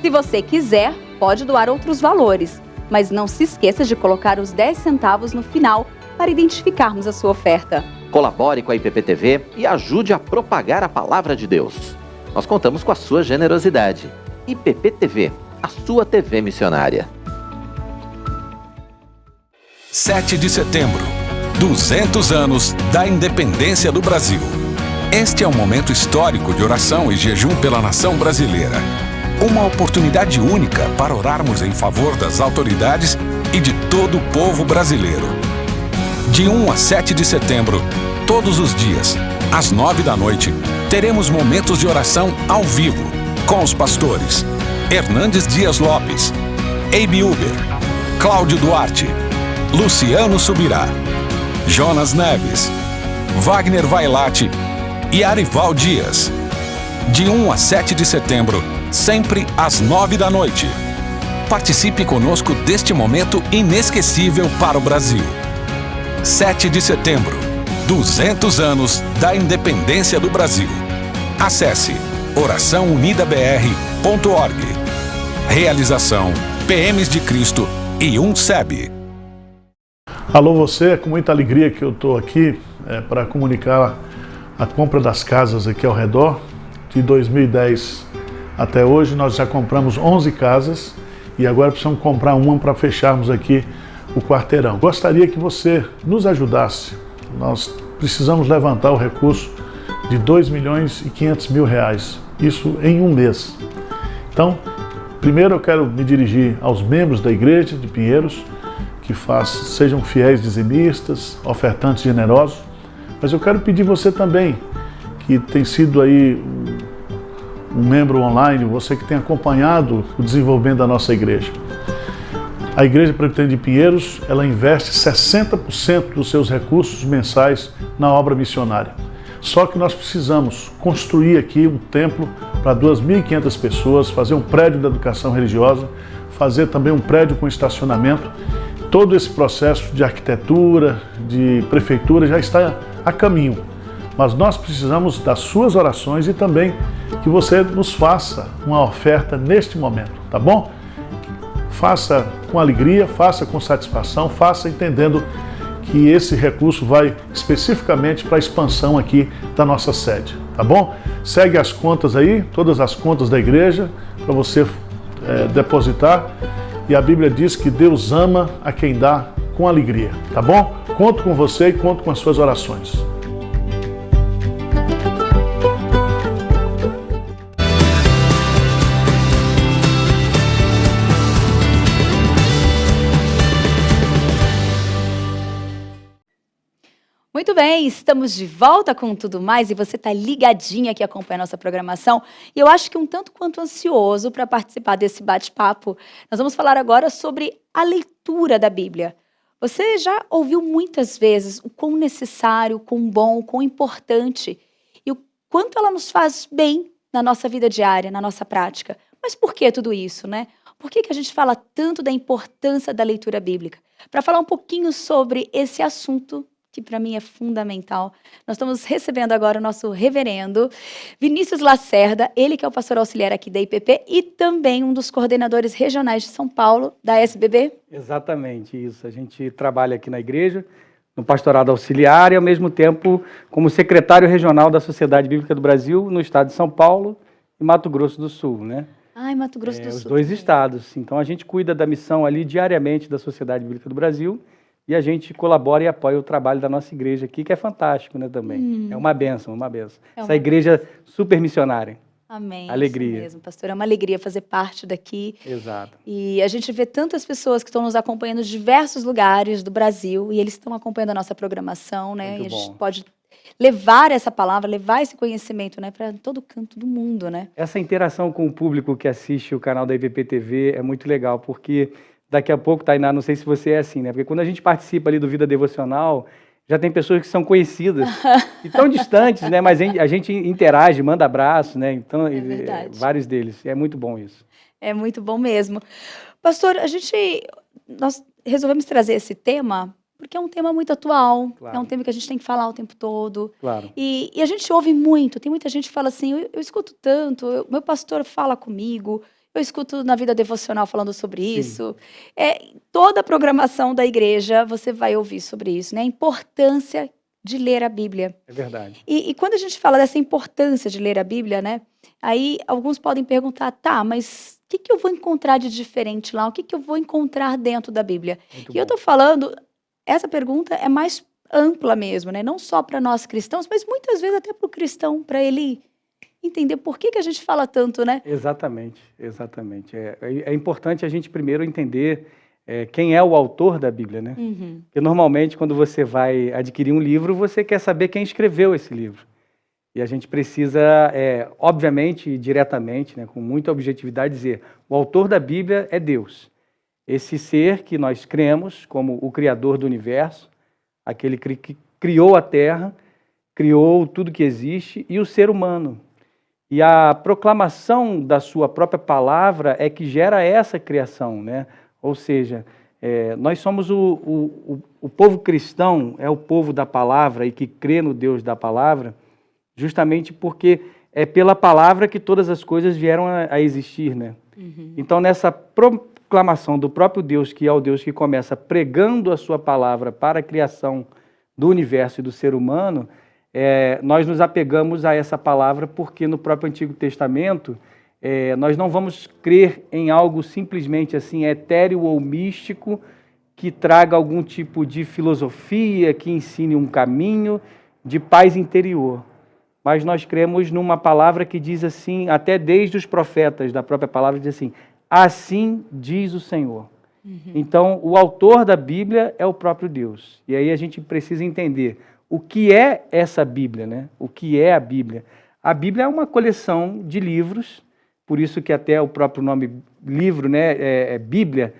Se você quiser, pode doar outros valores, mas não se esqueça de colocar os 10 centavos no final para identificarmos a sua oferta. Colabore com a IPP-TV e ajude a propagar a palavra de Deus. Nós contamos com a sua generosidade. IPP-TV, a sua TV missionária. 7 de setembro, 200 anos da independência do Brasil. Este é um momento histórico de oração e jejum pela nação brasileira. Uma oportunidade única para orarmos em favor das autoridades e de todo o povo brasileiro. De 1 a 7 de setembro, todos os dias, às 9 da noite, teremos momentos de oração ao vivo com os pastores Hernandes Dias Lopes, Eibe Uber, Cláudio Duarte, Luciano Subirá, Jonas Neves, Wagner Vailate e Arival Dias. De 1 a 7 de setembro, sempre às 9 da noite. Participe conosco deste momento inesquecível para o Brasil. 7 de setembro, 200 anos da independência do Brasil. Acesse oraçãounidabr.org. Realização PMs de Cristo e UNCEB. Alô você, é com muita alegria que eu estou aqui para comunicar a compra das casas aqui ao redor. De 2010 até hoje nós já compramos 11 casas e agora precisamos comprar uma para fecharmos aqui o quarteirão. Gostaria que você nos ajudasse. Nós precisamos levantar o recurso de R$2.500.000, isso em um mês. Então, primeiro eu quero me dirigir aos membros da Igreja de Pinheiros, que sejam fiéis dizimistas, ofertantes generosos, mas eu quero pedir você também, que tem sido aí um membro online, você que tem acompanhado o desenvolvimento da nossa igreja. A Igreja Presbiteriana de Pinheiros, ela investe 60% dos seus recursos mensais na obra missionária. Só que nós precisamos construir aqui um templo para 2.500 pessoas, fazer um prédio de educação religiosa, fazer também um prédio com estacionamento. Todo esse processo de arquitetura, de prefeitura já está a caminho. Mas nós precisamos das suas orações e também que você nos faça uma oferta neste momento, tá bom? Faça com alegria, faça com satisfação, faça entendendo que esse recurso vai especificamente para a expansão aqui da nossa sede, tá bom? Segue as contas aí, todas as contas da igreja, para você depositar. E a Bíblia diz que Deus ama a quem dá com alegria, tá bom? Conto com você e conto com as suas orações. Muito bem, estamos de volta com Tudo Mais e você está ligadinha aqui acompanhando a nossa programação. E eu acho que um tanto quanto ansioso para participar desse bate-papo. Nós vamos falar agora sobre a leitura da Bíblia. Você já ouviu muitas vezes o quão necessário, o quão bom, o quão importante e o quanto ela nos faz bem na nossa vida diária, na nossa prática. Mas por que tudo isso, né? Por que a gente fala tanto da importância da leitura bíblica? Para falar um pouquinho sobre esse assunto que para mim é fundamental. Nós estamos recebendo agora o nosso reverendo Vinícius Lacerda, ele que é o pastor auxiliar aqui da IPP e também um dos coordenadores regionais de São Paulo, da SBB. Exatamente isso. A gente trabalha aqui na igreja, no pastorado auxiliar e, ao mesmo tempo, como secretário regional da Sociedade Bíblica do Brasil, no estado de São Paulo e Mato Grosso do Sul, né? Ai, Mato Grosso do Sul. Os dois estados. Então, a gente cuida da missão ali diariamente da Sociedade Bíblica do Brasil e a gente colabora e apoia o trabalho da nossa igreja aqui, que é fantástico, né, também. É uma bênção, uma bênção. Essa igreja super missionária. Amém. Alegria. Isso mesmo, pastor. É uma alegria fazer parte daqui. Exato. E a gente vê tantas pessoas que estão nos acompanhando de diversos lugares do Brasil e eles estão acompanhando a nossa programação, né? Muito e a gente bom. pode levar essa palavra, levar esse conhecimento, né, para todo canto do mundo, né? Essa interação com o público que assiste o canal da IPPTV é muito legal, porque daqui a pouco, Tainá, não sei se você é assim, né? Porque quando a gente participa ali do Vida Devocional, já tem pessoas que são conhecidas e tão distantes, né? Mas a gente interage, manda abraço, né? Então, vários deles. É muito bom isso. É muito bom mesmo. Pastor, nós resolvemos trazer esse tema porque é um tema muito atual, Claro. é um tema que a gente tem que falar o tempo todo. Claro. E a gente ouve muito, tem muita gente que fala assim, eu escuto tanto, meu pastor fala comigo, eu escuto na vida devocional falando sobre isso. Toda a programação da igreja, você vai ouvir sobre isso, né? A importância de ler a Bíblia. É verdade. E quando a gente fala dessa importância de ler a Bíblia, né? Aí alguns podem perguntar, tá, mas o que eu vou encontrar de diferente lá? O que eu vou encontrar dentro da Bíblia? E eu tô falando, essa pergunta é mais ampla mesmo, né? Não só para nós cristãos, mas muitas vezes até para o cristão, para ele entender por que a gente fala tanto, né? Exatamente, exatamente. É importante a gente primeiro entender quem é o autor da Bíblia, né? Uhum. Porque normalmente quando você vai adquirir um livro, você quer saber quem escreveu esse livro. E a gente precisa, obviamente e diretamente, né, com muita objetividade, dizer o autor da Bíblia é Deus. Esse ser que nós cremos como o Criador do universo, aquele que criou a Terra, criou tudo que existe e o ser humano. E a proclamação da sua própria palavra é que gera essa criação, né? Ou seja, nós somos o povo cristão, é o povo da palavra e que crê no Deus da palavra, justamente porque é pela palavra que todas as coisas vieram a existir, né? Uhum. Então, nessa proclamação do próprio Deus, que é o Deus que começa pregando a sua palavra para a criação do universo e do ser humano, nós nos apegamos a essa palavra porque no próprio Antigo Testamento nós não vamos crer em algo simplesmente assim etéreo ou místico que traga algum tipo de filosofia, que ensine um caminho de paz interior. Mas nós cremos numa palavra que diz assim, até desde os profetas da própria palavra, diz assim, assim diz o Senhor. Uhum. Então, o autor da Bíblia é o próprio Deus. E aí a gente precisa entender o que é essa Bíblia, né? O que é a Bíblia? A Bíblia é uma coleção de livros, por isso que até o próprio nome livro, né, Bíblia,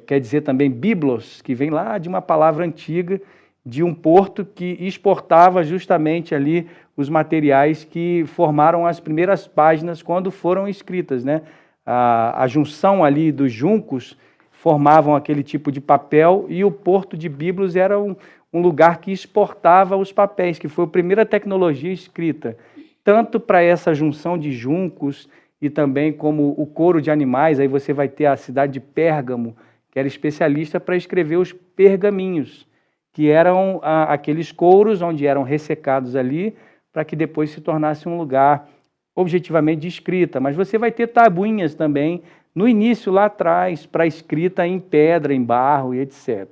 quer dizer também biblos, que vem lá de uma palavra antiga, de um porto que exportava justamente ali os materiais que formaram as primeiras páginas quando foram escritas, né? A junção ali dos juncos formavam aquele tipo de papel e o porto de Biblos era um lugar que exportava os papéis, que foi a primeira tecnologia escrita, tanto para essa junção de juncos e também como o couro de animais. Aí você vai ter a cidade de Pérgamo, que era especialista para escrever os pergaminhos, que eram aqueles couros onde eram ressecados ali, para que depois se tornasse um lugar objetivamente de escrita. Mas você vai ter tabuinhas também, no início, lá atrás, para escrita em pedra, em barro e etc.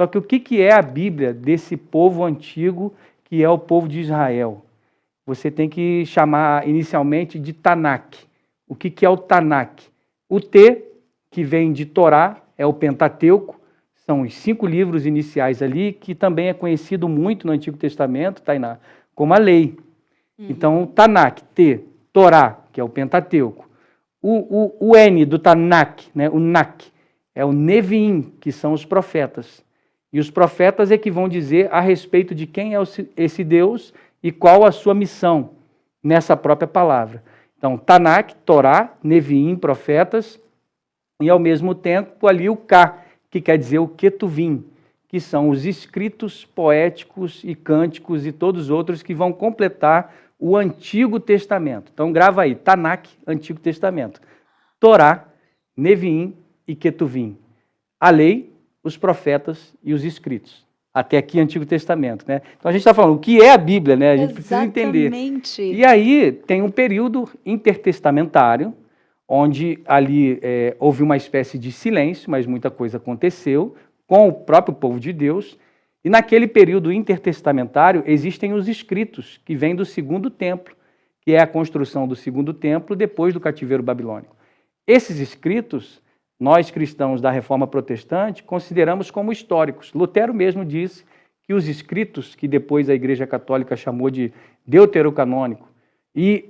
Só que o que é a Bíblia desse povo antigo, que é o povo de Israel? Você tem que chamar inicialmente de Tanakh. O que é o Tanakh? O T, que vem de Torá, é o Pentateuco, são os 5 livros iniciais ali, que também é conhecido muito no Antigo Testamento, Tainá, como a lei. Uhum. Então, Tanakh, T, Torá, que é o Pentateuco. O N do Tanakh, né, o Nak, é o Neviim, que são os profetas. E os profetas é que vão dizer a respeito de quem é esse Deus e qual a sua missão nessa própria palavra. Então, Tanakh, Torá, Neviim, profetas, e ao mesmo tempo ali o K, que quer dizer o Ketuvim, que são os escritos poéticos e cânticos e todos os outros que vão completar o Antigo Testamento. Então, grava aí, Tanakh, Antigo Testamento. Torá, Neviim e Ketuvim. A lei, os profetas e os escritos. Até aqui, Antigo Testamento, né? Então, a gente está falando o que é a Bíblia, né? A gente precisa entender. E aí, tem um período intertestamentário, onde ali houve uma espécie de silêncio, mas muita coisa aconteceu com o próprio povo de Deus. E naquele período intertestamentário existem os escritos, que vêm do Segundo Templo, que é a construção do Segundo Templo depois do cativeiro babilônico. Esses escritos, nós cristãos da Reforma Protestante consideramos como históricos. Lutero mesmo disse que os escritos, que depois a Igreja Católica chamou de deuterocanônico, e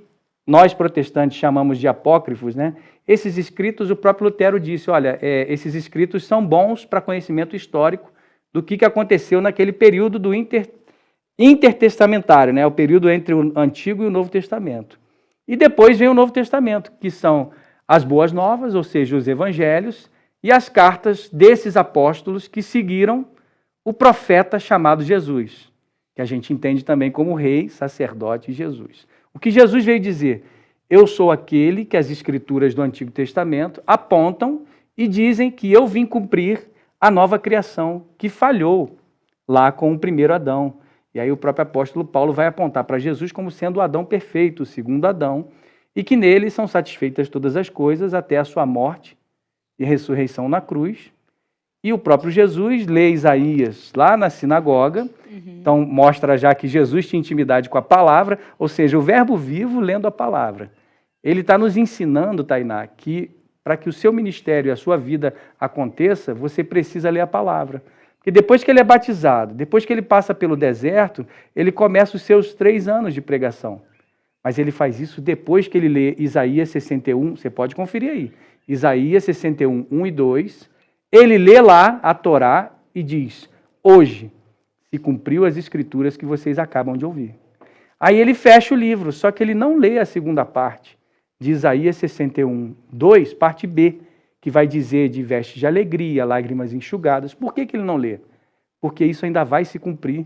nós protestantes chamamos de apócrifos, né? Esses escritos, o próprio Lutero disse, olha, esses escritos são bons para conhecimento histórico do que aconteceu naquele período do intertestamentário, né? O período entre o Antigo e o Novo Testamento. E depois vem o Novo Testamento, que são as Boas Novas, ou seja, os Evangelhos, e as cartas desses apóstolos que seguiram o profeta chamado Jesus, que a gente entende também como rei, sacerdote Jesus. O que Jesus veio dizer? Eu sou aquele que as escrituras do Antigo Testamento apontam e dizem que eu vim cumprir a nova criação que falhou lá com o primeiro Adão. E aí o próprio apóstolo Paulo vai apontar para Jesus como sendo o Adão perfeito, o segundo Adão, e que nele são satisfeitas todas as coisas até a sua morte e ressurreição na cruz. E o próprio Jesus lê Isaías lá na sinagoga, então mostra já que Jesus tinha intimidade com a palavra, ou seja, o verbo vivo lendo a palavra. Ele está nos ensinando, Tainá, que para que o seu ministério e a sua vida aconteça, você precisa ler a palavra. Porque depois que ele é batizado, depois que ele passa pelo deserto, ele começa os seus 3 anos de pregação. Mas ele faz isso depois que ele lê Isaías 61, você pode conferir aí, Isaías 61, 1 e 2, ele lê lá a Torá e diz, hoje se cumpriu as escrituras que vocês acabam de ouvir. Aí ele fecha o livro, só que ele não lê a segunda parte de Isaías 61, 2, parte B, que vai dizer de vestes de alegria, lágrimas enxugadas. Por que ele não lê? Porque isso ainda vai se cumprir,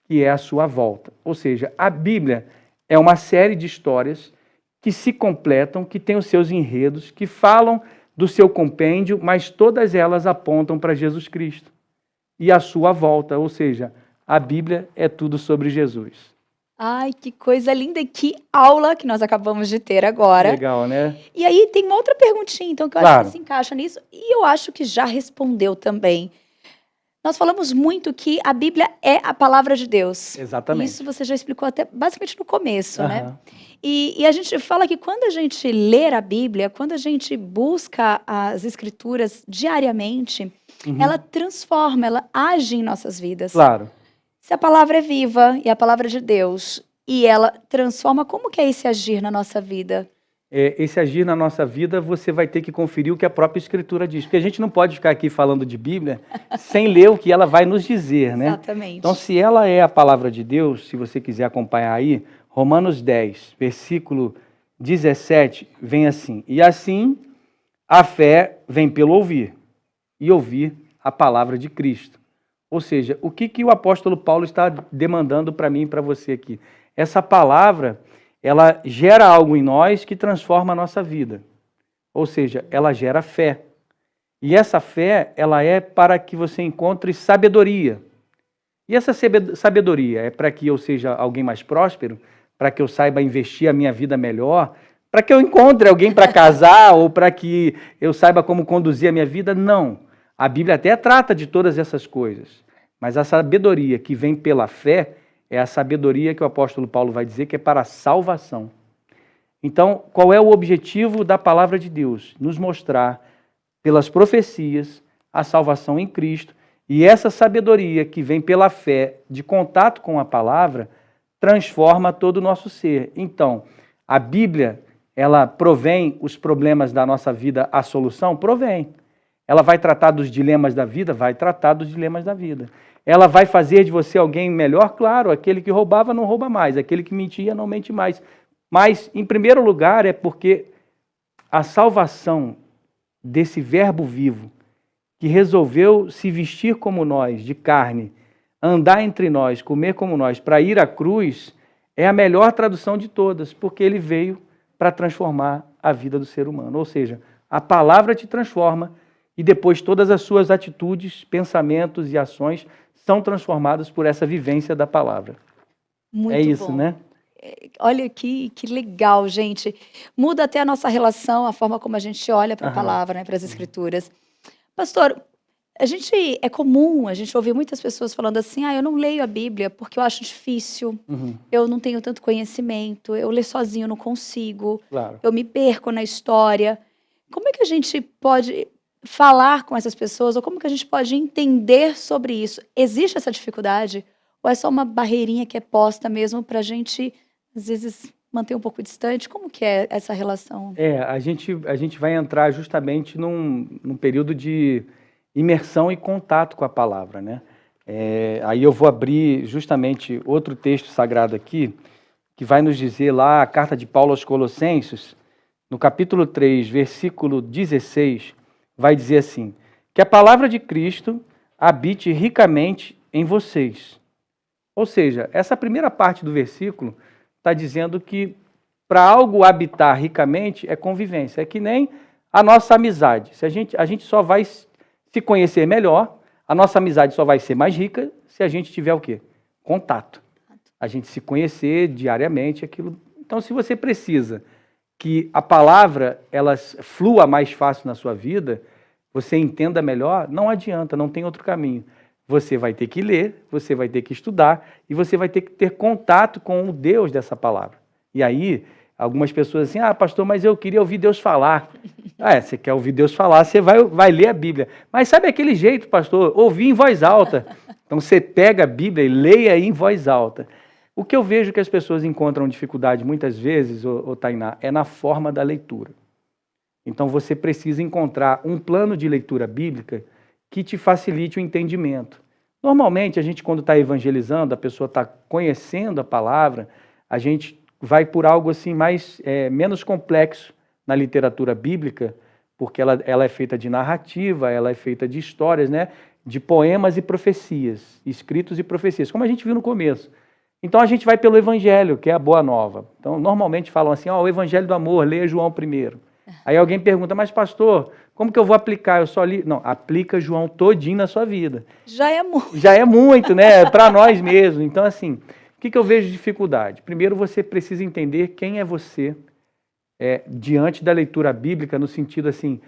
que é a sua volta. Ou seja, a Bíblia é uma série de histórias que se completam, que têm os seus enredos, que falam do seu compêndio, mas todas elas apontam para Jesus Cristo e a sua volta. Ou seja, a Bíblia é tudo sobre Jesus. Ai, que coisa linda e que aula que nós acabamos de ter agora. Legal, né? E aí tem uma outra perguntinha, então, que eu Claro. acho que se encaixa nisso, e eu acho que já respondeu também. Nós falamos muito que a Bíblia é a palavra de Deus. Exatamente. Isso você já explicou até basicamente no começo, né? Aham. E a gente fala que quando a gente lê a Bíblia, quando a gente busca as escrituras diariamente, ela transforma, ela age em nossas vidas. Claro. Se a palavra é viva e a palavra de Deus, e ela transforma, como que é esse agir na nossa vida? Esse agir na nossa vida, você vai ter que conferir o que a própria Escritura diz. Porque a gente não pode ficar aqui falando de Bíblia sem ler o que ela vai nos dizer, né? Exatamente. Então, se ela é a palavra de Deus, se você quiser acompanhar aí, Romanos 10, versículo 17, vem assim. E assim, a fé vem pelo ouvir, e ouvir a palavra de Cristo. Ou seja, o que o apóstolo Paulo está demandando para mim e para você aqui? Essa palavra, ela gera algo em nós que transforma a nossa vida. Ou seja, ela gera fé. E essa fé, ela é para que você encontre sabedoria. E essa sabedoria é para que eu seja alguém mais próspero, para que eu saiba investir a minha vida melhor, para que eu encontre alguém para casar ou para que eu saiba como conduzir a minha vida? Não. A Bíblia até trata de todas essas coisas, mas a sabedoria que vem pela fé é a sabedoria que o apóstolo Paulo vai dizer que é para a salvação. Então, qual é o objetivo da palavra de Deus? Nos mostrar, pelas profecias, a salvação em Cristo, e essa sabedoria que vem pela fé, de contato com a palavra, transforma todo o nosso ser. Então, a Bíblia, ela provém os problemas da nossa vida, a solução? Provém. Ela vai tratar dos dilemas da vida? Vai tratar dos dilemas da vida. Ela vai fazer de você alguém melhor? Claro, aquele que roubava não rouba mais, aquele que mentia não mente mais. Mas, em primeiro lugar, é porque a salvação desse verbo vivo, que resolveu se vestir como nós, de carne, andar entre nós, comer como nós, para ir à cruz, é a melhor tradução de todas, porque ele veio para transformar a vida do ser humano. Ou seja, a palavra te transforma, e depois todas as suas atitudes, pensamentos e ações são transformadas por essa vivência da palavra. Muito é isso, bom. né? Olha que legal, gente. Muda até a nossa relação, a forma como a gente olha para a Aham. palavra, né, para as escrituras. Pastor, é comum a gente ouvir muitas pessoas falando assim, eu não leio a Bíblia porque eu acho difícil, eu não tenho tanto conhecimento, eu ler sozinho eu não consigo, Claro. eu me perco na história. Como é que a gente pode falar com essas pessoas, ou como que a gente pode entender sobre isso? Existe essa dificuldade? Ou é só uma barreirinha que é posta mesmo para a gente, às vezes, manter um pouco distante? Como que é essa relação? A gente vai entrar justamente num período de imersão e contato com a palavra, né? Aí eu vou abrir justamente outro texto sagrado aqui, que vai nos dizer lá, a carta de Paulo aos Colossenses, no capítulo 3, versículo 16, vai dizer assim, que a palavra de Cristo habite ricamente em vocês. Ou seja, essa primeira parte do versículo está dizendo que para algo habitar ricamente é convivência. É que nem a nossa amizade. Se a gente só vai se conhecer melhor, a nossa amizade só vai ser mais rica se a gente tiver o quê? Contato. A gente se conhecer diariamente, aquilo. Então, se você precisa que a palavra ela flua mais fácil na sua vida, você entenda melhor, não adianta, não tem outro caminho. Você vai ter que ler, você vai ter que estudar e você vai ter que ter contato com o Deus dessa palavra. E aí, algumas pessoas assim, pastor, mas eu queria ouvir Deus falar. Você quer ouvir Deus falar, você vai ler a Bíblia. Mas sabe aquele jeito, pastor? Ouvir em voz alta. Então você pega a Bíblia e leia em voz alta. O que eu vejo que as pessoas encontram dificuldade muitas vezes, Tainá, é na forma da leitura. Então você precisa encontrar um plano de leitura bíblica que te facilite o entendimento. Normalmente, a gente quando está evangelizando, a pessoa está conhecendo a palavra, a gente vai por algo assim menos complexo na literatura bíblica, porque ela é feita de narrativa, ela é feita de histórias, né? De poemas e profecias, escritos e profecias, como a gente viu no começo. Então a gente vai pelo Evangelho, que é a Boa Nova. Então normalmente falam assim, o Evangelho do Amor, leia João primeiro. Aí alguém pergunta, mas pastor, como que eu vou aplicar? Eu só li... Não, aplica João todinho na sua vida. Já é muito. Já é muito, né? Para nós mesmos. Então assim, o que eu vejo de dificuldade? Primeiro você precisa entender quem é você diante da leitura bíblica, no sentido assim,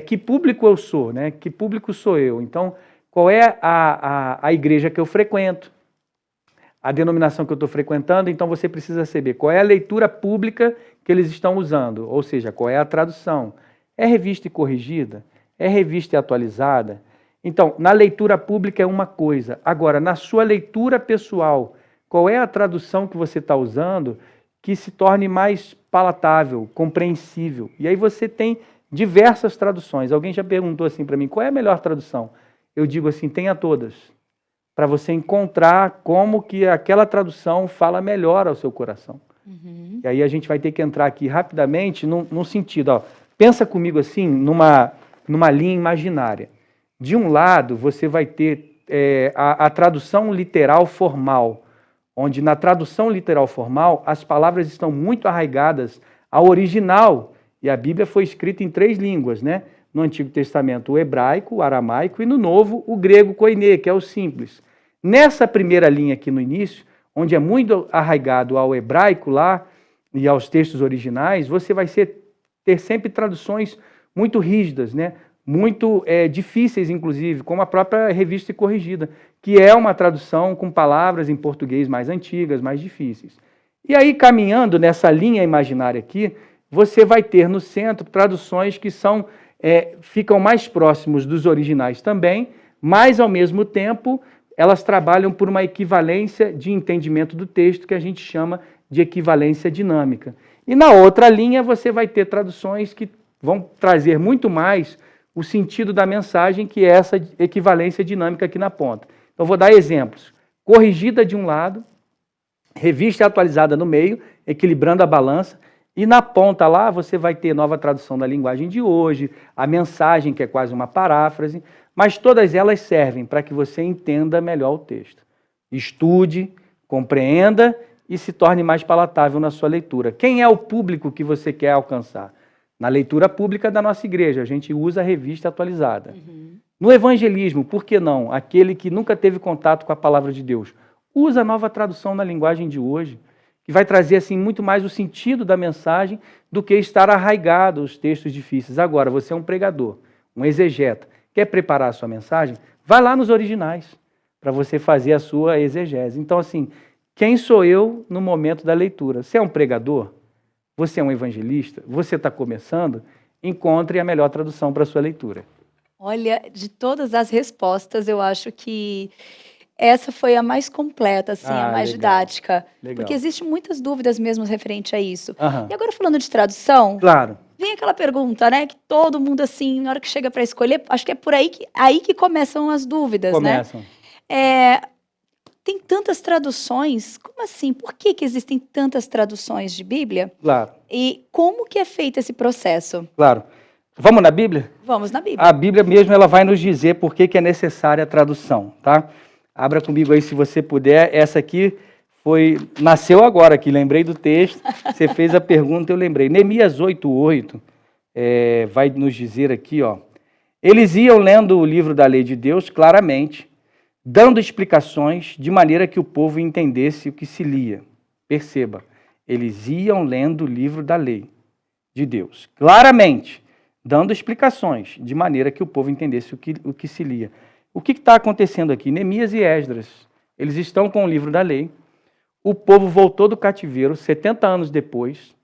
que público eu sou, né? Que público sou eu? Então, qual é a igreja que eu frequento? A denominação que eu estou frequentando, então você precisa saber qual é a leitura pública que eles estão usando, ou seja, qual é a tradução. É revista e corrigida? É revista e atualizada? Então, na leitura pública é uma coisa. Agora, na sua leitura pessoal, qual é a tradução que você está usando que se torne mais palatável, compreensível? E aí você tem diversas traduções. Alguém já perguntou assim para mim, qual é a melhor tradução? Eu digo assim, tenha todas, para você encontrar como que aquela tradução fala melhor ao seu coração. Uhum. E aí a gente vai ter que entrar aqui rapidamente num sentido, pensa comigo assim, numa linha imaginária. De um lado, você vai ter a tradução literal formal, onde na tradução literal formal, as palavras estão muito arraigadas ao original, e a Bíblia foi escrita em 3 línguas, né? No Antigo Testamento, o hebraico, o aramaico, e no Novo, o grego koiné, que é o simples. Nessa primeira linha aqui no início, onde é muito arraigado ao hebraico lá e aos textos originais, você vai ter sempre traduções muito rígidas, né? Muito difíceis, inclusive, como a própria Revista e Corrigida, que é uma tradução com palavras em português mais antigas, mais difíceis. E aí, caminhando nessa linha imaginária aqui, você vai ter no centro traduções que ficam mais próximos dos originais também, mas, ao mesmo tempo, elas trabalham por uma equivalência de entendimento do texto que a gente chama de equivalência dinâmica. E na outra linha você vai ter traduções que vão trazer muito mais o sentido da mensagem, que é essa equivalência dinâmica aqui na ponta. Então vou dar exemplos. Corrigida de um lado, revista atualizada no meio, equilibrando a balança, e na ponta lá você vai ter nova tradução da linguagem de hoje, a mensagem, que é quase uma paráfrase, mas todas elas servem para que você entenda melhor o texto. Estude, compreenda e se torne mais palatável na sua leitura. Quem é o público que você quer alcançar? Na leitura pública da nossa igreja, a gente usa a revista atualizada. Uhum. No evangelismo, por que não? Aquele que nunca teve contato com a palavra de Deus, usa a nova tradução na linguagem de hoje, que vai trazer assim muito mais o sentido da mensagem do que estar arraigado aos textos difíceis. Agora, você é um pregador, um exegeta, quer preparar a sua mensagem? Vai lá nos originais, para você fazer a sua exegese. Então, assim, quem sou eu no momento da leitura? Você é um pregador? Você é um evangelista? Você está começando? Encontre a melhor tradução para a sua leitura. Olha, de todas as respostas, eu acho que essa foi a mais completa, assim, a mais legal. didática. Legal. Porque existem muitas dúvidas mesmo referente a isso. Aham. E agora falando de tradução, Claro. vem aquela pergunta, né, que todo mundo, assim, na hora que chega para escolher, acho que é por aí que começam as dúvidas, Começam. né? Tem tantas traduções, como assim? Por que existem tantas traduções de Bíblia? Claro, E como que é feito esse processo? claro. Vamos na Bíblia? Vamos na Bíblia. A Bíblia mesmo ela vai nos dizer por que é necessária a tradução, tá? Abra comigo aí se você puder. Essa aqui nasceu agora aqui, lembrei do texto. Você fez a pergunta, eu lembrei. Neemias 8:8 vai nos dizer aqui, ó. Eles iam lendo o livro da lei de Deus claramente, dando explicações de maneira que o povo entendesse o que se lia. Perceba, eles iam lendo o livro da lei de Deus claramente, dando explicações de maneira que o povo entendesse o que se lia. O que está acontecendo aqui? Neemias e Esdras, eles estão com o livro da lei, o povo voltou do cativeiro 70 anos depois,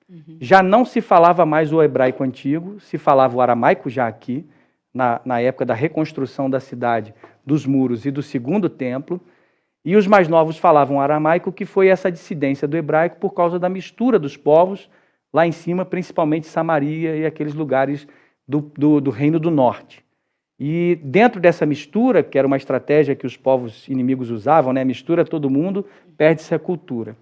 já não se falava mais o hebraico antigo, se falava o aramaico já aqui, na época da reconstrução da cidade, dos muros e do segundo templo, e os mais novos falavam aramaico, que foi essa dissidência do hebraico por causa da mistura dos povos lá em cima, principalmente Samaria e aqueles lugares do Reino do Norte. E dentro dessa mistura, que era uma estratégia que os povos inimigos usavam, né? Mistura todo mundo, perde-se a cultura.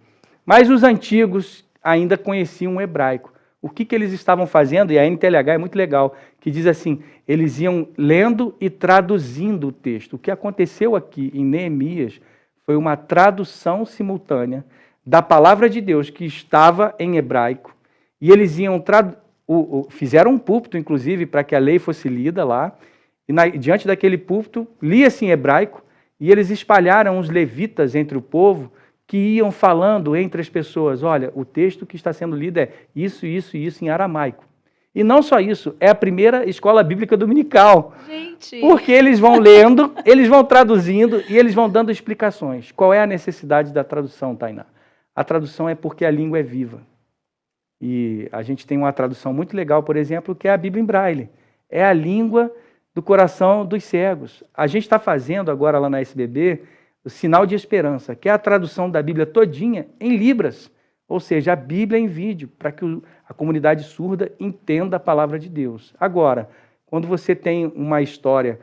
Mas os antigos ainda conheciam o hebraico. O que eles estavam fazendo, e a NTLH é muito legal, que diz assim, eles iam lendo e traduzindo o texto. O que aconteceu aqui em Neemias foi uma tradução simultânea da palavra de Deus que estava em hebraico, e eles iam fizeram um púlpito, inclusive, para que a lei fosse lida lá, e diante daquele púlpito, lia-se em hebraico, e eles espalharam os levitas entre o povo, que iam falando entre as pessoas, olha, o texto que está sendo lido é isso, isso e isso em aramaico. E não só isso, é a primeira escola bíblica dominical. Gente! Porque eles vão lendo, eles vão traduzindo e eles vão dando explicações. Qual é a necessidade da tradução, Tainá? A tradução é porque a língua é viva. E a gente tem uma tradução muito legal, por exemplo, que é a Bíblia em Braille. É a língua do coração dos cegos. A gente está fazendo agora lá na SBB o Sinal de Esperança, que é a tradução da Bíblia todinha em Libras, ou seja, a Bíblia em vídeo, para que a comunidade surda entenda a palavra de Deus. Agora, quando você tem uma história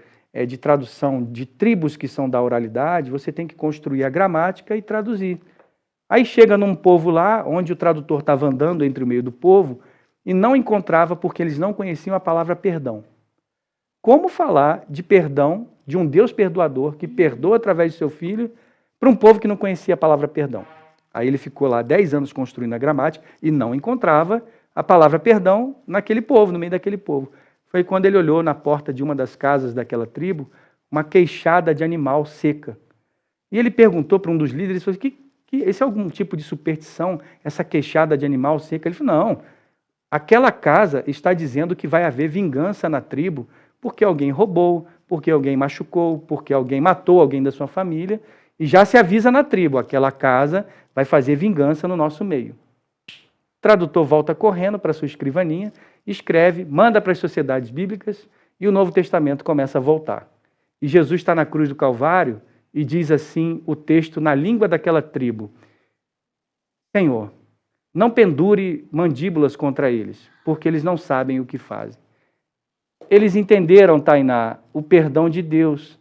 de tradução de tribos que são da oralidade, você tem que construir a gramática e traduzir. Aí chega num povo lá, onde o tradutor estava andando entre o meio do povo, e não encontrava porque eles não conheciam a palavra perdão. Como falar de perdão, de um Deus perdoador, que perdoa através de seu filho, para um povo que não conhecia a palavra perdão? Aí ele ficou lá 10 anos construindo a gramática e não encontrava a palavra perdão naquele povo, no meio daquele povo. Foi quando ele olhou na porta de uma das casas daquela tribo, uma queixada de animal seca. E ele perguntou para um dos líderes, falou, esse é algum tipo de superstição, essa queixada de animal seca? Ele falou, não, aquela casa está dizendo que vai haver vingança na tribo, porque alguém roubou, porque alguém machucou, porque alguém matou alguém da sua família, e já se avisa na tribo, aquela casa vai fazer vingança no nosso meio. O tradutor volta correndo para sua escrivaninha, escreve, manda para as sociedades bíblicas, e o Novo Testamento começa a voltar. E Jesus está na cruz do Calvário, e diz assim o texto na língua daquela tribo, Senhor, não pendure mandíbulas contra eles, porque eles não sabem o que fazem. Eles entenderam, Tainá, o perdão de Deus,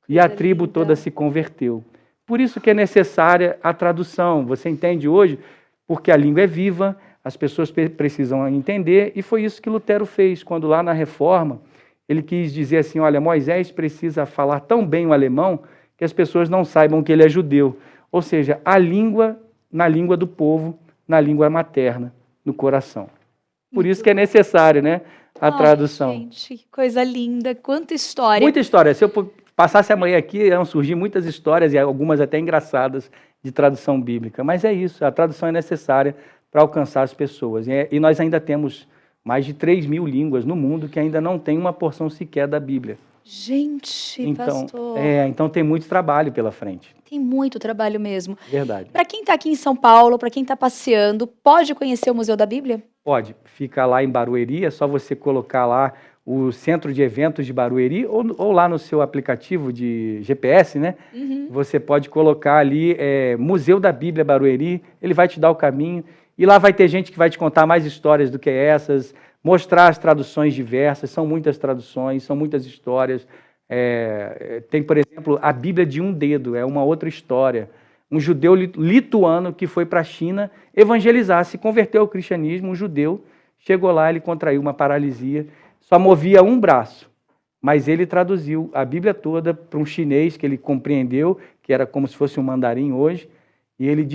e a tribo toda se converteu. Por isso que é necessária a tradução. Você entende hoje? Porque a língua é viva, as pessoas precisam entender, e foi isso que Lutero fez, quando lá na Reforma, ele quis dizer assim, olha, Moisés precisa falar tão bem o alemão, que as pessoas não saibam que ele é judeu. Ou seja, a língua, na língua do povo, na língua materna, no coração. Por isso que é necessário, né, a tradução. Gente, que coisa linda, quanta história. Muita história. Se eu passasse amanhã aqui, iam surgir muitas histórias, e algumas até engraçadas, de tradução bíblica. Mas é isso, a tradução é necessária para alcançar as pessoas. E nós ainda temos mais de 3.000 línguas no mundo que ainda não tem uma porção sequer da Bíblia. Gente, Então, pastor. então tem muito trabalho pela frente. Tem muito trabalho mesmo. Verdade. Para quem está aqui em São Paulo, para quem está passeando, pode conhecer o Museu da Bíblia? Pode. Fica lá em Barueri, é só você colocar lá o centro de eventos de Barueri, ou lá no seu aplicativo de GPS, né? Você pode colocar ali Museu da Bíblia Barueri, ele vai te dar o caminho, e lá vai ter gente que vai te contar mais histórias do que essas, mostrar as traduções diversas, são muitas traduções, são muitas histórias. Tem, por exemplo, a Bíblia de um dedo, é uma outra história. Um judeu lituano que foi para a China evangelizar, se converteu ao cristianismo, um judeu, chegou lá, ele contraiu uma paralisia, só movia um braço, mas ele traduziu a Bíblia toda para um chinês que ele compreendeu, que era como se fosse um mandarim hoje, e ele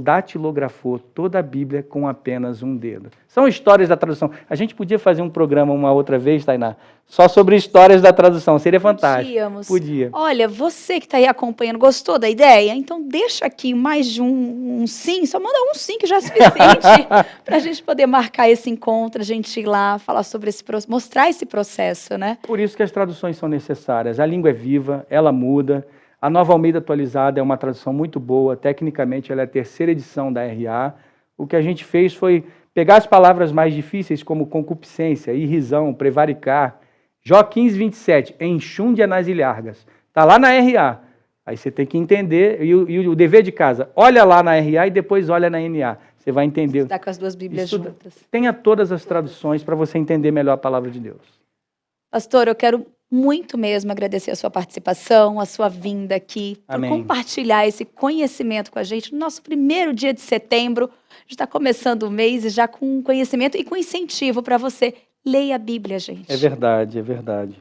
datilografou toda a Bíblia com apenas um dedo. São histórias da tradução. A gente podia fazer um programa uma outra vez, Tainá, só sobre histórias da tradução. Seria fantástico. Podíamos. Podia. Olha, você que está aí acompanhando, gostou da ideia? Então deixa aqui mais de um sim, só manda um sim que já é suficiente para a gente poder marcar esse encontro, a gente ir lá, falar sobre esse processo, mostrar esse processo, né? Por isso que as traduções são necessárias. A língua é viva, ela muda. A Nova Almeida Atualizada é uma tradução muito boa, tecnicamente ela é a 3ª edição da RA. O que a gente fez foi pegar as palavras mais difíceis, como concupiscência, irrisão, prevaricar. Jó 15, 27, enxúndia nas ilhargas. Está lá na RA. Aí você tem que entender, e o dever de casa, olha lá na RA e depois olha na NA. Você vai entender. Está com as duas Bíblias juntas. Tenha todas as traduções para você entender melhor a palavra de Deus. Pastor, eu quero muito mesmo agradecer a sua participação, a sua vinda aqui, por compartilhar esse conhecimento com a gente no nosso primeiro dia de setembro. A gente está começando o mês e já com conhecimento e com incentivo para você. Leia a Bíblia, gente. É verdade, é verdade.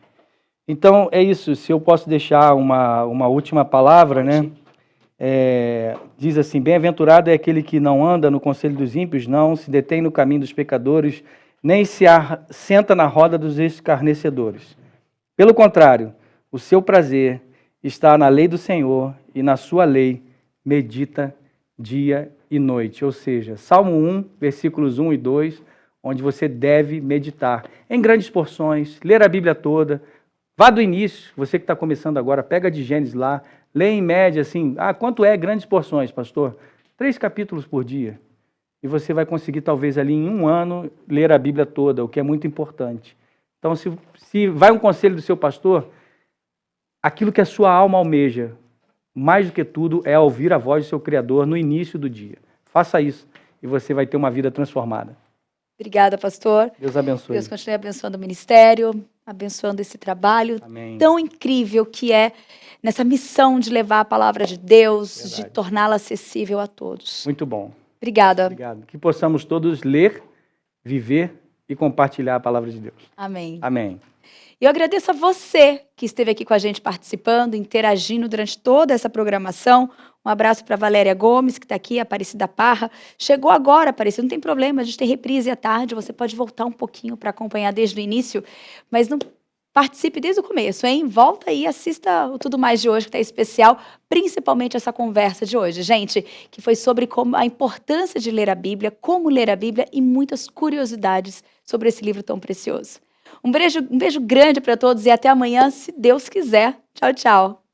Então, é isso. Se eu posso deixar uma última palavra, né? Diz assim, bem-aventurado é aquele que não anda no conselho dos ímpios, não se detém no caminho dos pecadores, nem se senta na roda dos escarnecedores. Pelo contrário, o seu prazer está na lei do Senhor e na sua lei medita dia e noite. Ou seja, Salmo 1, versículos 1 e 2, onde você deve meditar em grandes porções, ler a Bíblia toda. Vá do início, você que está começando agora, pega de Gênesis lá, lê em média assim, quanto é grandes porções, pastor? 3 capítulos por dia. E você vai conseguir, talvez, ali em 1 ano, ler a Bíblia toda, o que é muito importante. Então, se vai um conselho do seu pastor, aquilo que a sua alma almeja, mais do que tudo, é ouvir a voz do seu Criador no início do dia. Faça isso e você vai ter uma vida transformada. Obrigada, pastor. Deus abençoe. Deus continue abençoando o ministério, abençoando esse trabalho tão incrível que é nessa missão de levar a palavra de Deus, de torná-la acessível a todos. Muito bom. Obrigada. Obrigado. Que possamos todos ler, viver e compartilhar a palavra de Deus. Amém. Amém. E eu agradeço a você que esteve aqui com a gente participando, interagindo durante toda essa programação. Um abraço para Valéria Gomes, que está aqui, Aparecida Parra. Chegou agora, Aparecida, não tem problema, a gente tem reprise à tarde, você pode voltar um pouquinho para acompanhar desde o início, mas não participe desde o começo, hein? Volta aí, assista o Tudo Mais de hoje, que está especial, principalmente essa conversa de hoje, gente, que foi sobre a importância de ler a Bíblia, como ler a Bíblia e muitas curiosidades sobre esse livro tão precioso. Um beijo grande para todos e até amanhã, se Deus quiser. Tchau, tchau.